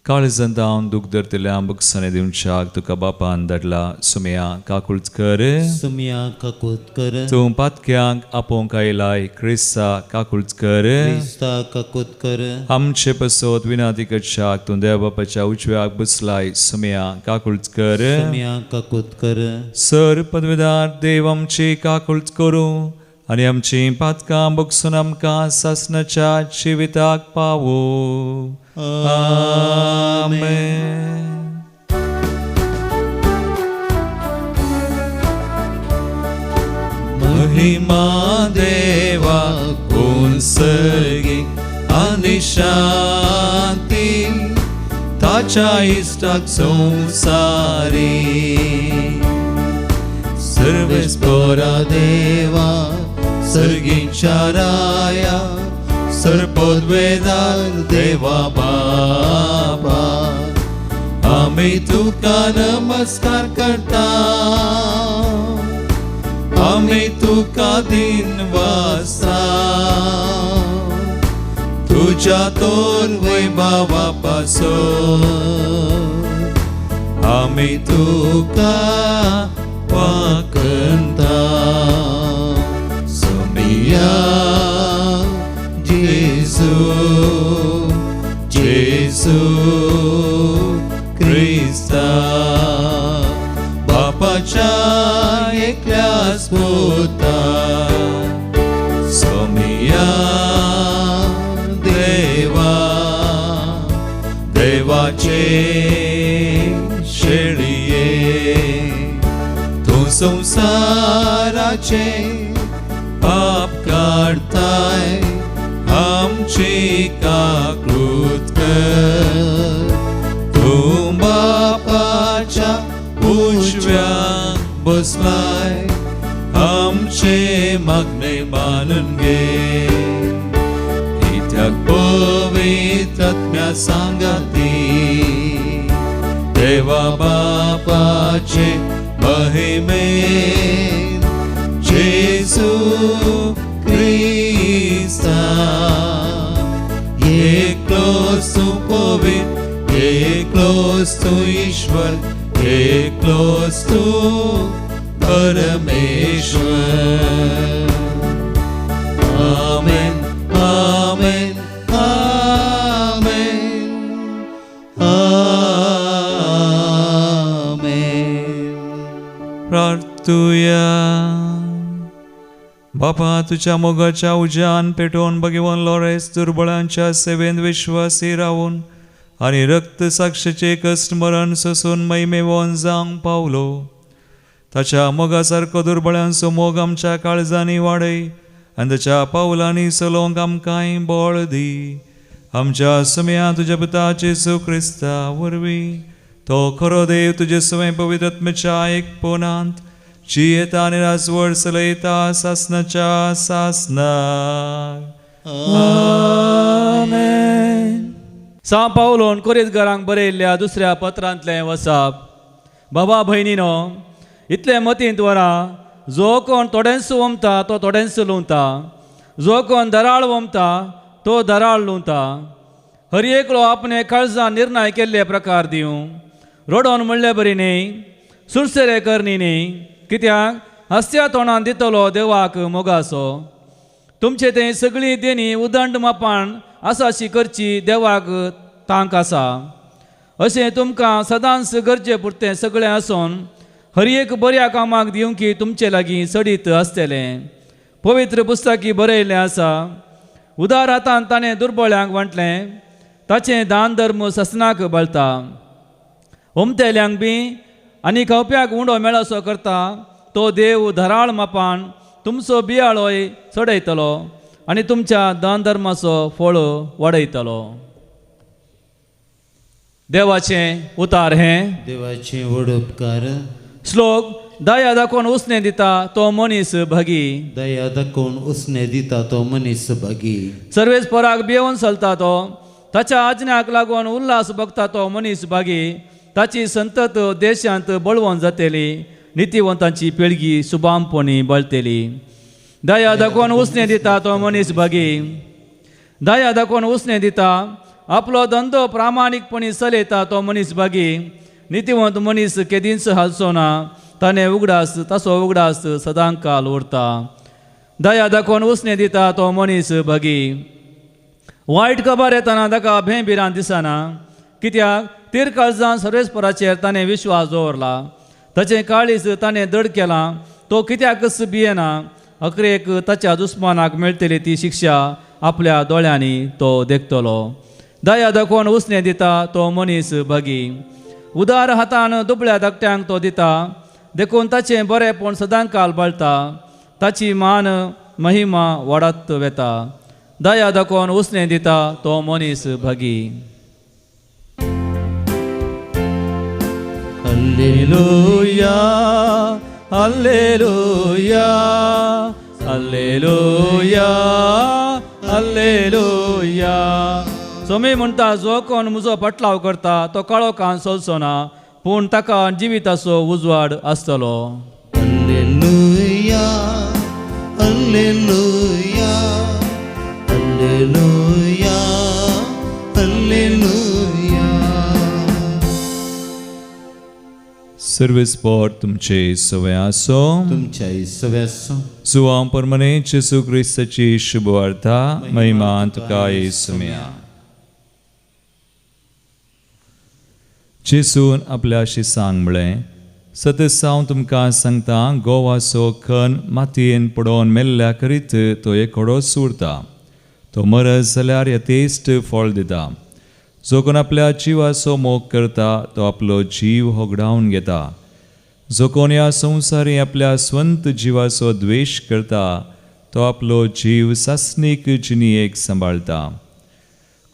काळजांत हांव दूख धरतल्या बुक्साने दिवच्याक तुका बापान धाडला सुम्या काकुळत कर. सुम्या काकुळत कर. तूं पातक्यांक आपोवंक आयलाय क्रिस्ता काकुळत कर. क्रिस्ता काकुळत कर. आमचे पसोत विनाती करच्याक तूं देव बापाच्या उजव्याक बसलाय सुम्या काकुळत कर. सुम्या काकुळत कर. सर पदवीदार देव आमची काकुळत करूं आणि आमची पातकां बगसून आमकां सासणाच्या जिविताक पावो. आमेन. महिमा देवा कोण सर्गी आणि शांती ताच्या इष्टाक संसारी सर्वेस्परा देवा सर्गींच्या राया सर्पोद्वेदार देवा बाबा आम्ही तुका नमस्कार करता. आम्ही तुका दिन वाजता तुझ्या तोर वैभवा पासून आम्ही तुका वाकंता. सुमिया जेजू जेजू क्रिस्ता बापाच्या एकल्याच पुता सुमिया देवा देवाचे शेळिये तू संसाराचे पाप काढताय आमची काकुळत कर. तू बापाच्या उजव्याक बसलाय आमचे मागणे मानून घे. कित्याक पवित्र आत्म्या सांगाती देवा बापाचे महिमेन जेजू क्रिस्ता एकलोच तू पवित्र एकलोच तू ईश्वर एकलोच तू परमेश्वर. आमेन आमेन आमेन आमेन. प्रार्थूया. बापा तुझ्या मोगाच्या उज्यान पेटोवन भगवान लॉरेस दुर्बळांच्या सेवेन विश्वासी रावून आनी रक्त साक्षेचे कश्ट मरण ससून मैमेवोन जावंक पावलो. ताच्या मोगा सारको दुर्बळांचो मोग आमच्या काळजांनी वाडय आनी ताच्या पावलांनी चलोवंक आमकांय बळ दी. आमच्या सुमया तुज्या पुताचे क्रिस्ता वरवीं तो खरो देव तुजे सुमे पवित्र आत्म्याच्या एकपणांत जियेता आनी राजवड चलयता सासनाच्या सासनार. आमेन. सांत पावलोन कोरिंथकारांक बरयल्ल्या दुसऱ्या पत्रांतलें वचप. बाबा भयणीनो, इतले मतींत वरां, जो कोण थोडेंच वमता तो थोडेंच लुंवता, जो कोण दराळ वमता तो दराळ लुंवता. हर एकलो आपणे काळजां निर्णय केल्ले प्रकार दिवं. रडोन म्हणले बरी न्ही, सुरसेरे करनी न्ही, कित्याक हस्त्या तोंडान दितलो देवाक मोगासो. तुमचे ते सगळी देणी उदंड मापान आसाशी करची देवाक तांक आसा. अशें तुमकां सदांच गरजे पुरतें सगळें आसून हर एक बऱ्या कामाक दिवंकी तुमचे लागीं सडीत आसतलें. पवित्र पुस्तकी बरयल्लें आसा, उदार हातान ताणें दुर्बळ्यांक वांटलें, ताचें दान धर्म ससनाक बळटा. उमतेल्यांक बी आनी खावप्याक उंडो मेळसो करता तो देव धराळ मापान तुमचो बियाळोय चडयतलो आनी तुमच्या दान धर्माचो फळ वाडयतलो. देवाचें उतार हें. देवाचे व्हड उपकार. श्लोक दया दाखोवन उसने दिता तो मनीस भागी. दया दाखोवन उसने दिता तो मनीस भागी. सर्वेच पराक भियेवन चलता तो, ताच्या आज्ञाक लागून उल्हास भोगता तो मनीस भागी. ताची संतत देशांत बळवून जातली, नितीवंतांची पिळगी सुबामपणी बळतली. दया दाखोवन उसने दिता तो मनीस भागी. दया दाखोवन उसने दिता, आपलो धंदो प्रामाणीकपणी चलयता तो मनीस भागी. नितीवंत मनीस केदींच हालचो ना, ताणें उगडास ताचो उगडास सदांकाल उरता. दया दाखोवन उसने दिता तो मनीस भागी. वायट खबर येताना ताका भेंबिरान दिसना, कित्याक तीर काळजां सर्वेस्पराचेर ताणें विश्वास दवरला. ताचें काळीज ताणें दड केलां, तो कित्याकच भियेना. अकरेक ताच्या दुस्मानाक मेळटली ती शिक्षा आपल्या दोळ्यांनी तो देखतलो. दया दाखोवन उसने दिता तो मनीस भागी. उदार हातान दुबळ्या धाकट्यांक तो दिता, देखून ताचें बरेपण सदांकाल बळटा. ताची मान महिमा वाडत वेता. दया दाखोवन उसने दिता तो मनीस भागी. Hallelujah, hallelujah, hallelujah, hallelujah. सोमी म्हणटा, जो कोण म्हजो पटलाव करता तो काळोखान चलचो ना, पूण ताका जिविताचो उजवाड आसतलो. Hallelujah, hallelujah, hallelujah, hallelujah. सर्वेस्पर तुमचे सवय आसो. तुमच्या सव्यासो सुवां परमने जेसू क्रिस्ताची शुभवार्ता महिमा तुका येसुम्या. जेसून आपल्या शिसांक म्हळें, सतत हांव तुमकां सांगता, गोवाचो खण मातयेन पडोवन मेल्ल्या करीत तो एकोडो सुरता. तो मरत जाल्यार येतेस्त फळ दिता. जो कोण आपल्या जिवाचो मोग करता तो आपलो जीव होगडावन घेता. जो कोण ह्या संवसारी आपल्या स्वंत जिवाचो द्वेश करता तो आपलो जीव सासनीक जिणयेक सांबाळटा.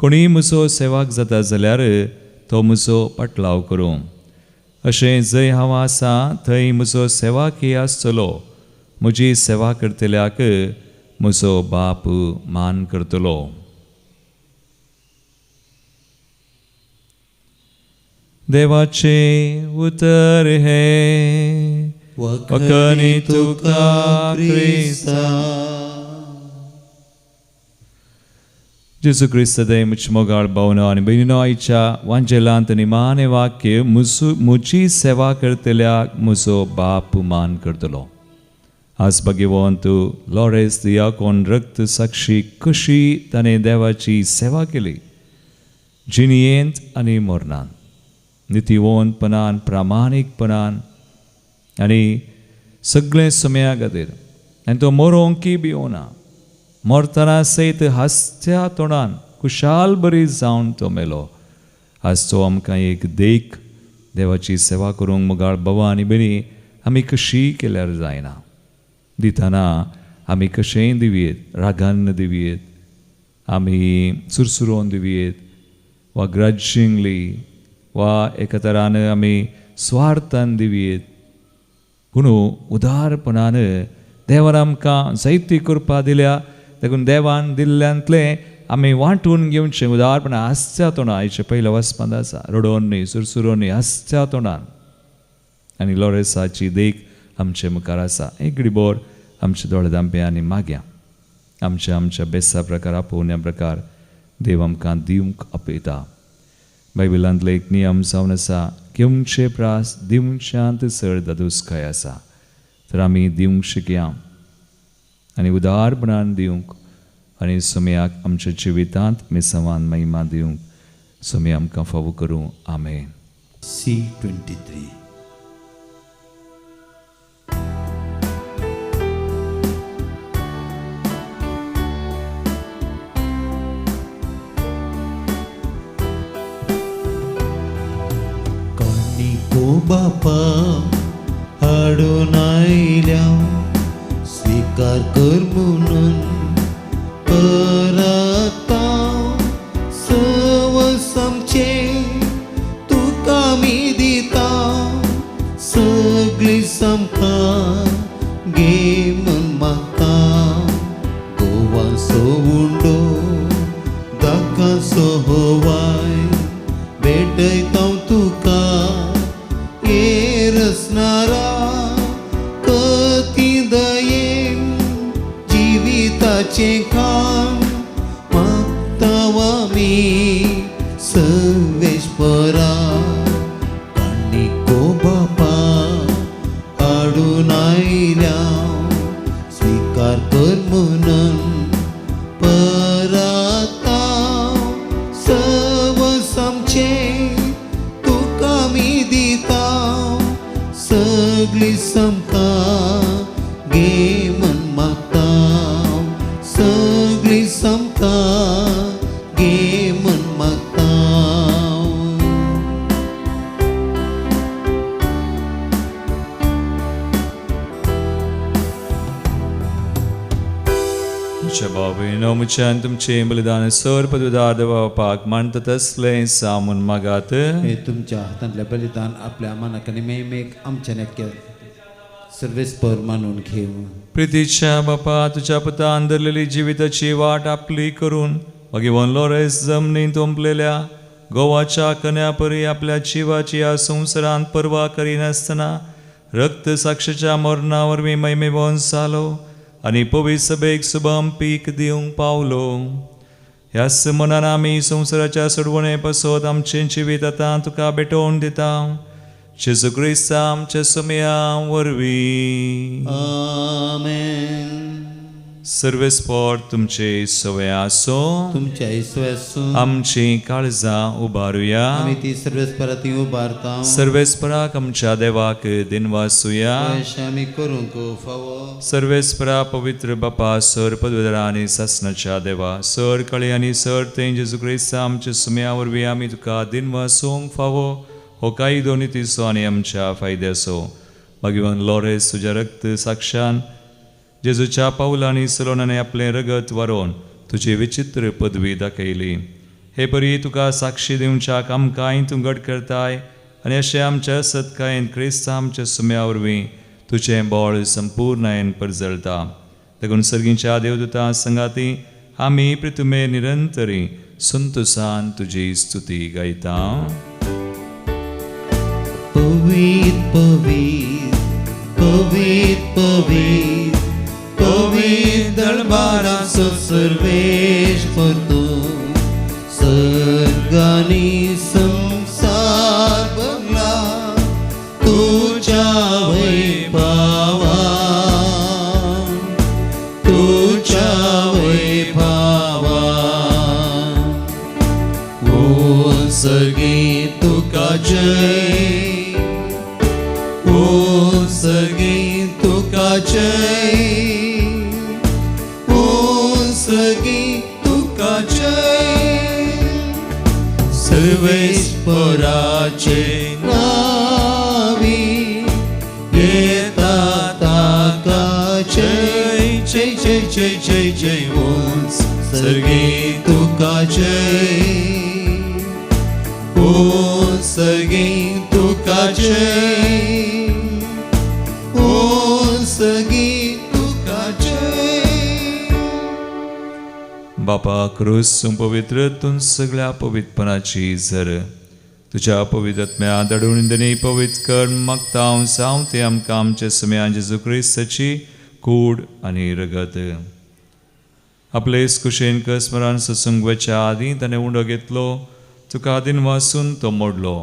कोणी म्हजो सेवाक जाता जाल्यार तो म्हजो पटलाव करूं. अशें जंय हांव आसा थंय म्हजो सेवाकी आसतलो. म्हजी सेवा करतल्याक म्हजो बाप मान करतलो. देवाचे उतर हे वखणी तुका क्रिस्ता. जेसू क्रिस्त दय मुच मोगाळ भावनो आनी बहिणीनो, आयच्या वांजेलांत निमाणे वाक्य, म्हजी सेवा करतल्याक म्हजो बाप मान करतलो. आज भाग्यवंत लॉरेन्स दियाकोन रक्त साक्षी कशी ताणें देवाची सेवा केली, जिणयेंत आनी मरणांत, नितीवंतपणान, प्रामाणीकपणान आनी सगळे समया खातीर. आनी तो मरोंकी भिवना. मरतना सयत हास्या तोंडान खुशाल बरी जावन तो मेलो. आज तो आमकां एक देख देवाची सेवा करूंक मुगाळ बवा आनी बरी आमी कशी केल्यार जायना. दितना आमी कशेंय दिवयेत, रागान दिवयेत, आमी सुरसुरोवन दिवयेत, वा ग्रजिंगली वा एका तरान आमी स्वार्थान दिवयेत. पूण उदारपणान देवान आमकां जायती कृपा दिल्या, देखून देवान दिल्ल्यांतले आमी वांटून घेवचें उदारपणान हास्या तोंडान. हेचे पयलें वचपांत आसा, रडोन न्ही, सुरसुरोन न्ही, हास्या तोंडान. आनी लोरेसाची देख आमचे मुखार आसा. एक घडीभर आमचे दोळे धांपया आनी मागया. आमच्या बेसा प्रकार आपोवण्या प्रकार देव आमकां दिवंक आपयता. बायबलांतलो एक नियम जावन आसा, घेवचे प्रास दिवच्यांत चड दादोसकाय आसा. तर आमी दिवंक शिकया आनी उदारपणान दिवंक आनी सुमयाक आमच्या जिवितांत मेसावान महिमा दिवंक सुमे आमकां फावो करूं. आमेन. C23. बापा हाडून आयल्या स्वीकार कर म्हणून परत सवस आमचे तुका मी दिता. सगळी आमकां गे म्हण म्हाका गोवा सोवुंडो दाका सोवाय भेटयता तुका रसनारा कती दयेन जिविताचे काम मागतावा मी सर्वेश्वरा. काणिको बापा हाडून आयल्या स्वीकार कर म्हणून परत सवस आमचे तुका मी दिता. सगळी आमकां गे म्हण मागता. सगळी आमकां गे म्हण मागता. तुमच्या बाबीनो मुच्यान तुमचे बलिदान सर पदवीदार देवापाक मानता तसलें सामून मागात. हे तुमच्या हातांतले बलिदान आपल्या मनाक आनी मेमेक आमच्या नेक्या सर्वेस्पर मानून घेव. प्रितीच्या बापा तुझ्या पुतान धरलेली जिविताची वाट आपली करून मागीर लोरेस जमनीन तोंपलेल्या गोवाच्या कन्यापरी आपल्या जिवाची ह्या संवसारांत पर्वा करिनासतना रक्त साक्षीच्या मरणा वरवीं महिमे वंस जालो आनी पवित्र सभेक शुभम पीक दिवंक पावलो. ह्याच मनान आमी संवसाराच्या सोडवणे पासत आमचें जिवीत आतां तुका भेटोवन दिता. जेजू क्रिस्त आमच्या सुमया वरवीं. आमेन. सर्वेस्पर तुमचे सवय आसो. तुमच्या इसवासू आमची काळजां उबारुया. आमी ती सर्वेस्पराती उबारता. सर्वेस्पराक आमच्या देवाक दिनवासुया. आमी करूंक फावो. सर्वेस्परा पवित्र बापा सर पदवीधरा आनी सासणाच्या देवा सर कळे आनी सर ते जेजू क्रिस्त आमच्या सुमया वरवीं आमी तुका दिनवासूंक फावो. हो काही दोनी तिसो आनी आमच्या फायद्याचो. भगवान लोरेस तुज्या रक्त साक्षान जेजूच्या पावलांनी सलोनाने आपले रगत वारोवन तुजी विचित्र पदवी दाखयली. हे बरी तुका साक्षी दिवच्याक आमकांय तूं घट करताय आनी अशें आमच्या सत्कायेन क्रिस्त आमच्या सुम्या वरवीं तुजें बळ संपूर्णायेन परजळटा. देखून सर्गीच्या देवदूतां संगाती आमी प्रितुमे निरंतरी संतोषान तुजी स्तुती गायता. पवित्र पवित्र पवित्र पवित्र पवित्र दरबाराचो सर्वेश्वर तूं. सर्गानी संसार भरला तुझ्या वैभवान. तुझ्या वैभवान ओ सगळी तुका जय. ओ सगळी तुका जय. सगी तुका जय. सर्वेश पराचे नावी येता ताका जय जय जय जय जय जय उंच सर्गे तुका जय उंच सर्गे तुका जय उंच सर्गे तुका जय. बापा क्रूस पवित्रतून सगळ्या पवित्रपणाची झर तुझ्या पवित्रत्म्या दडून इंदनी पवित्र कर मागता हांव ते आमकां आमच्या समेळान जेजू क्रिस्ताची कूड आनी रगत. आपले कुशेन स्मरण सत्संगाच्या आदीं ताणें उंडो घेतलो, तुका आदीन वाचून तो मोडलो,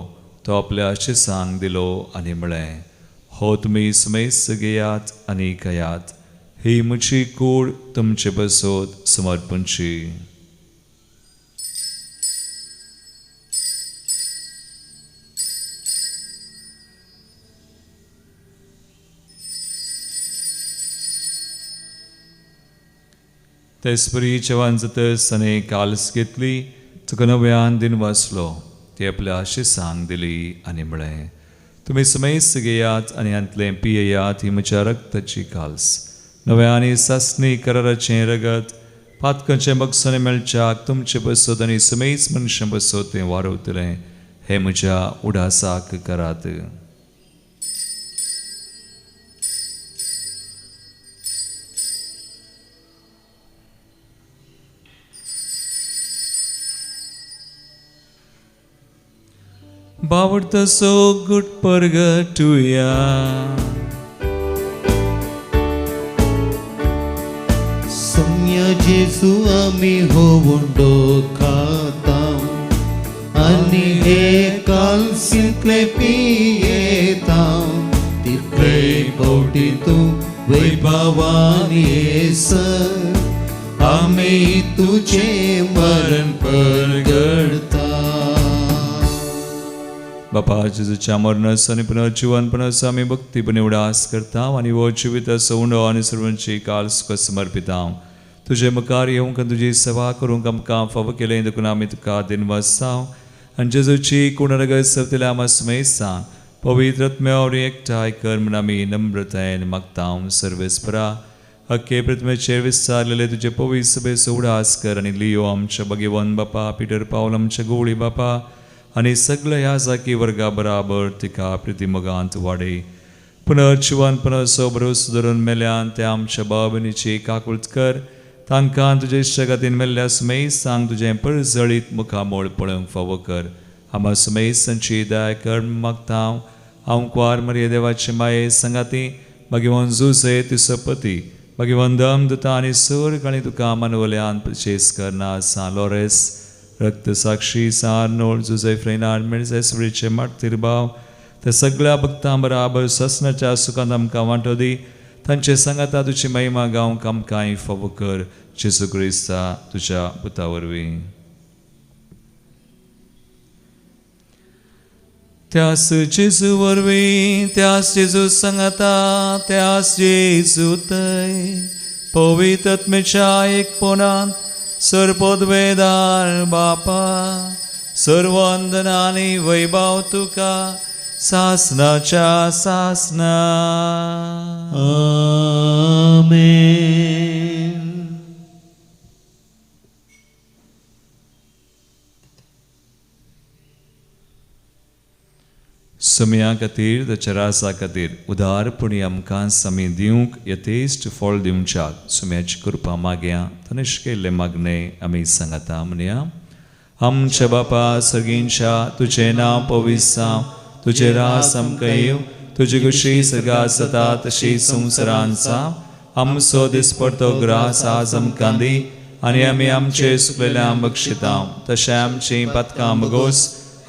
तो आपल्या आशिसांक दिलो आनी म्हळें, हो तुमी समेस्त घेयात आनी खायात, ही म्हजी कूड तुमचे बसोत समर्पणची. तेसपरी जेवण जातस ताणें काल्स घेतली, तुका नव्यान दिन वाचलो, ती आपल्या आशिसांक दिली आनी म्हळें, तुमी समेस्त घेयात आनी हांतलें पियेयात, ही म्हज्या रक्ताची काल्स, नव्यानी सासणी कराराचें रगत, पातकांचें बगसोने मेळच्याक तुमचे बसत आनी समेस्त मनशां बसत तें वारवतलें, हें म्हज्या उडासाक करात. बावडता सो गुट परगटुया, सम्या जेजू आमी हो उंडो खाता आनी हे काल्सिंतले पियेता, तितले पोटी तूं वैभवान येसर आमी तुझे मरण परगडता. बापा जेजूच्या मरणास आनी पुनर्जीवनपणास आमी भक्तीपणे उडास करता आनी हो जिविताचो उंडो आनी सर्वांची काल्स तुका समर्पिता. तुजे मुखार येवंक आनी तुजी सेवा करूंक आमकां फाव केलें देखून आमी तुका दिन वाजता आनी जेजूची कुणरगत सवतिल्या आमा समेत सांग पवित्र आत्म्यावर एकठांय कर म्हूण आमी नम्रतायेन मागता. सर्वेस्परा अख्खे प्रथमेचेर विस्तारलेले तुजे पवित्र सभेचो उडास कर आनी लियो आमच्या भगवंत बापा, पिटर पावल आमच्या गोळी बापा आनी सगळ्या ह्या जाकी वर्गा बराबर तिका प्रितीमोगांत वाडय. पुनर्जीवनपणाचो भरोसो धरून मेल्यान त्या आमच्या भावनीची काकुळट कर, तांकां तुजे इश्टगातीन मेल्ल्या समेत सांग तुजें परजळीत मुखामोळ पळोवंक फावो कर. आमा समेत संची दया कर मागता हांव कुंवार मरिये देवाचे माये संगाती भगवंत जुजे तिचो पती भगवंत दमदता आनी सर्ग आनी तुका मानवल्यान पर्चेस करना सा लॉरेस रक्त साक्षी सारनोळ जुजे फ्रेनार्ड मेळसेसवरीचे मार्तीर भाव त्या सगळ्या भक्तां बराबर ससनाच्या सुखांत आमकां वांटो दी. तांचे सांगाता तुजी महिमा गावंक आमकांय फावो कर. जेजू क्रिस्ता तुज्या पुता वरवीं. त्यास जेजू वरवीं, त्यास जेजू सांगाता, त्यास जेजू थंय पवित्र आत्मेच्या एकपणांत सर्वोद्वेदार बापा सर्ववंदना आनी वैभव तुका सासनाच्या सासना. आमेन. समया खातीर ताच्या रासा खातीर उदारपणी आमकां समी दिवंक यथेश्ट फळ दिवच्याक सुम्याची कृपा मागया. तनिश्केल्ले मागणे आमी सांगता म्हणया. आमच्या बापा सर्गींच्या तुझें नांव पवित्र जावं, तुझे रास आमकां येवं, तुजी कुशी सगां जाता तशी संवसारांत जावं. आमचो दिसपडतो ग्रास आज आमकां दी आनी आमी आमचे सुकलेल्यांक बक्षिता, तशें आमची पातकां बगोस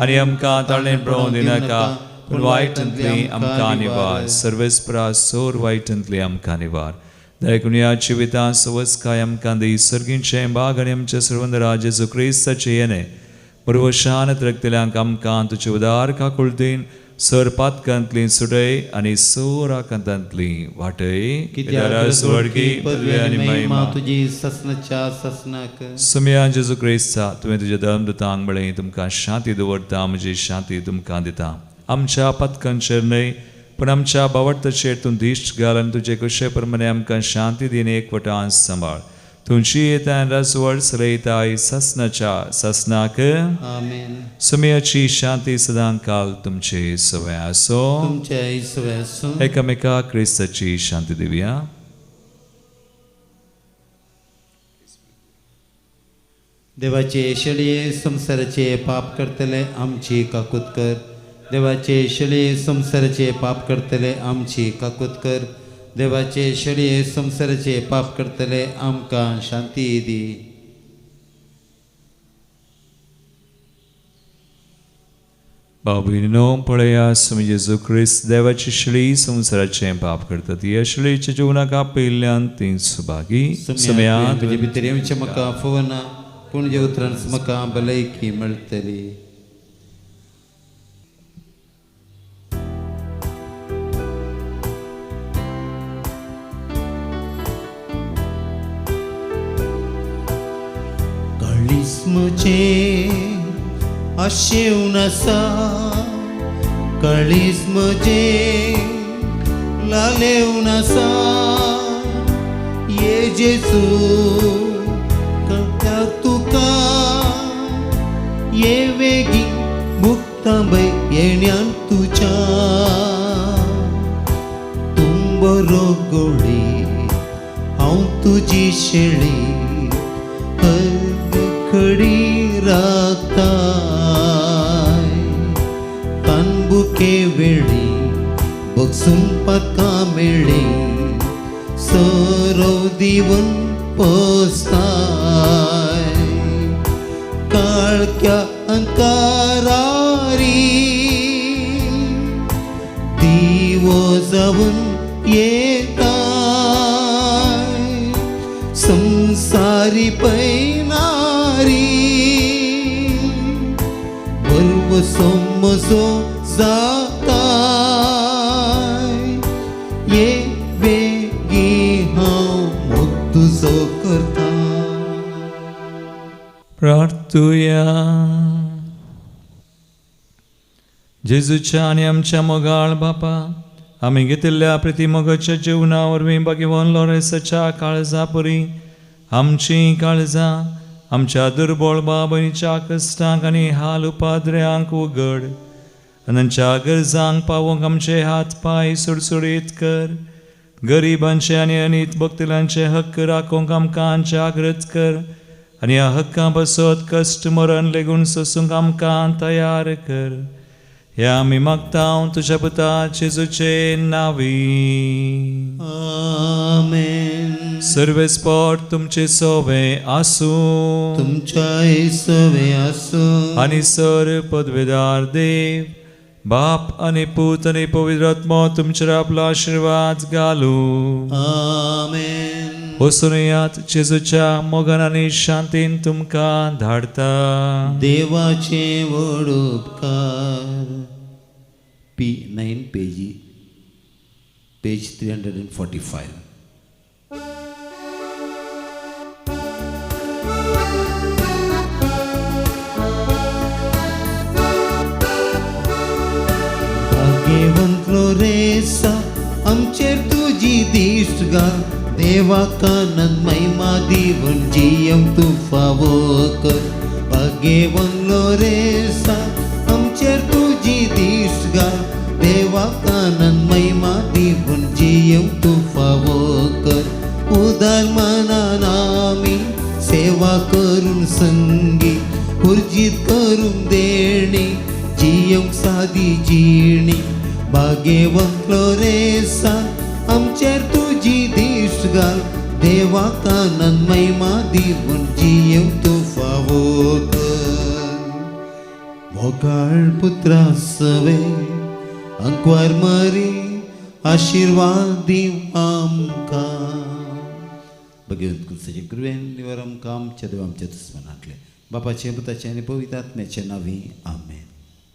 आनी आमकां ताळें पळोवंक दिनाका, पूण वायटांतली आमकां निवार. सर्वेस्परा सोर वायटांतली आमकां निवार. दयकुनिया जिवितां सवस्काय आमकां दी. सर्गींचें बाग आनी आमचे सर्वंदरा जेजू क्रिस्ताचे येणे बरोबर शानत रगतल्यांक आमकां तुजे उदार काकूळ दीन सर पातकांतली सुटय आनी सोराकांतांतली वाटय कित्याक स्वर्गी पदवी आनी महिमा तुजी ससनाच्या ससनाक सुम्या जेजू क्रिस्ता तुवें तुज्या धर्मदूतांक म्हळें तुमकां शांती दवरता म्हजी शांती तुमकां दिता आमच्या पथकांचेर न्हय पण आमच्या बावटचेर तूं दिश्ट घाल आनी तुजे कशे प्रमाणे आमकां शांती दिन एकवटान सांबाळ तुमची येता रसवड सलयताय ससनाच्या ससनाक आमेन सुमयाची शांती सदां काल तुमचे सवय आसो तुमच्या इसवे आसूं एकामेका क्रिस्ताची शांती दिवया देवाचे शेळये संसाराचे पाप करतले आमची काकूत कर देवाचे शेळये संसाराचे पाप करतले आमची काकूत कर देवाचे शेळये संसाराचे पाप करतले आमकां शांती दी भाव भयणीनो पळया सुमी जेजू क्रिस्त देवाची शेळी संसाराचे पाप करतात ह्या शेळयेच्या जिवनाक आपयल्ल्यान ती सुभागी सुम्या तुजे भितर येवचें म्हाका फोवना पूण जे उतरान म्हाका भलायकी मेळटली काळिस्मचे आशेवन आसा काळिस्मचे लालेवन आसा ये जेजू कळटा तुका ये वेगी मुक्तांबय येण्यान तुज्या तुम बरो गोळी हांव तुजी शेळी खडी राखताय तानबुके वेळी बगसून पाका मेळ्ळी सरव दिवन पोसताय काळक्या अंकारारी दिवो जावन येताय संसारी पैनारी बल्व सोमसो जाताय ये बेगी हांव मोग तुजो करता प्रार्थुया जेजूच्या आनी आमच्या मोगाळ बापा आमी घेतिल्ल्या प्रतिमोगाच्या जिवना वरवीं भगवान लॉरेन्साच्या काळजा परी आमची काळजां आमच्या दुर्बळ बाबईच्या कश्टांक आनी हाल उपाद्र्यांक उगड आमच्या गरजांक पावोवंक आमचे हात पाय सुडसुडीत कर गरिबांचे आनी अनीत भक्तलांचे हक्क राखोवंक आमकां जागृत कर आनी ह्या हक्कां बसत कश्ट मरण लेगून सोसूंक आमकां तयार कर हे आमी मागता तुज्या पुता जेजूचे नांवी आमेन सर्वेस्पॉट तुमचे सोवे आसूं तुमच्या सवे आसूं आनी सर पदवेदार देव बाप आनी पूत आनी पवित्र आत्मा तुमचेर आपलो आशिर्वाद घालूं आमेन वसुनियात जेजूच्या मोगान आनी शांतीन तुमकां धाडता देवाचे व्हड उपकार P9 पेज 345 भाग्यवंत लोरेसा आमचेर तुजी दिश्ट घाल देवाक आनंद महिमा दिवन जियम तू फावो कर भाग्यवंत लोरेसा आमचेर तुजी दिश्ट घाल देवाक आनंद महिमा दिवन जियम तू फावो कर उदार मनान आमी सेवा करून संगी उर्जीत करून देणी जियम सादी जिणी भाग्यवंत लोरेसा आमचेर तुजी दिश्ट घाल देवाक आनंद महिमा दिवन जियम तू फावो कर मोगाळ पुत्रा सवे अंकवार मरी आशीर्वाद दिव आमकां भगवंत कृष्णाचे कृपेन निवर आमकां आमच्या देव आमच्या दुस्मनांतले बापाचे पुताचे आनी पवित्र आत्म्याचे नांवी आमेन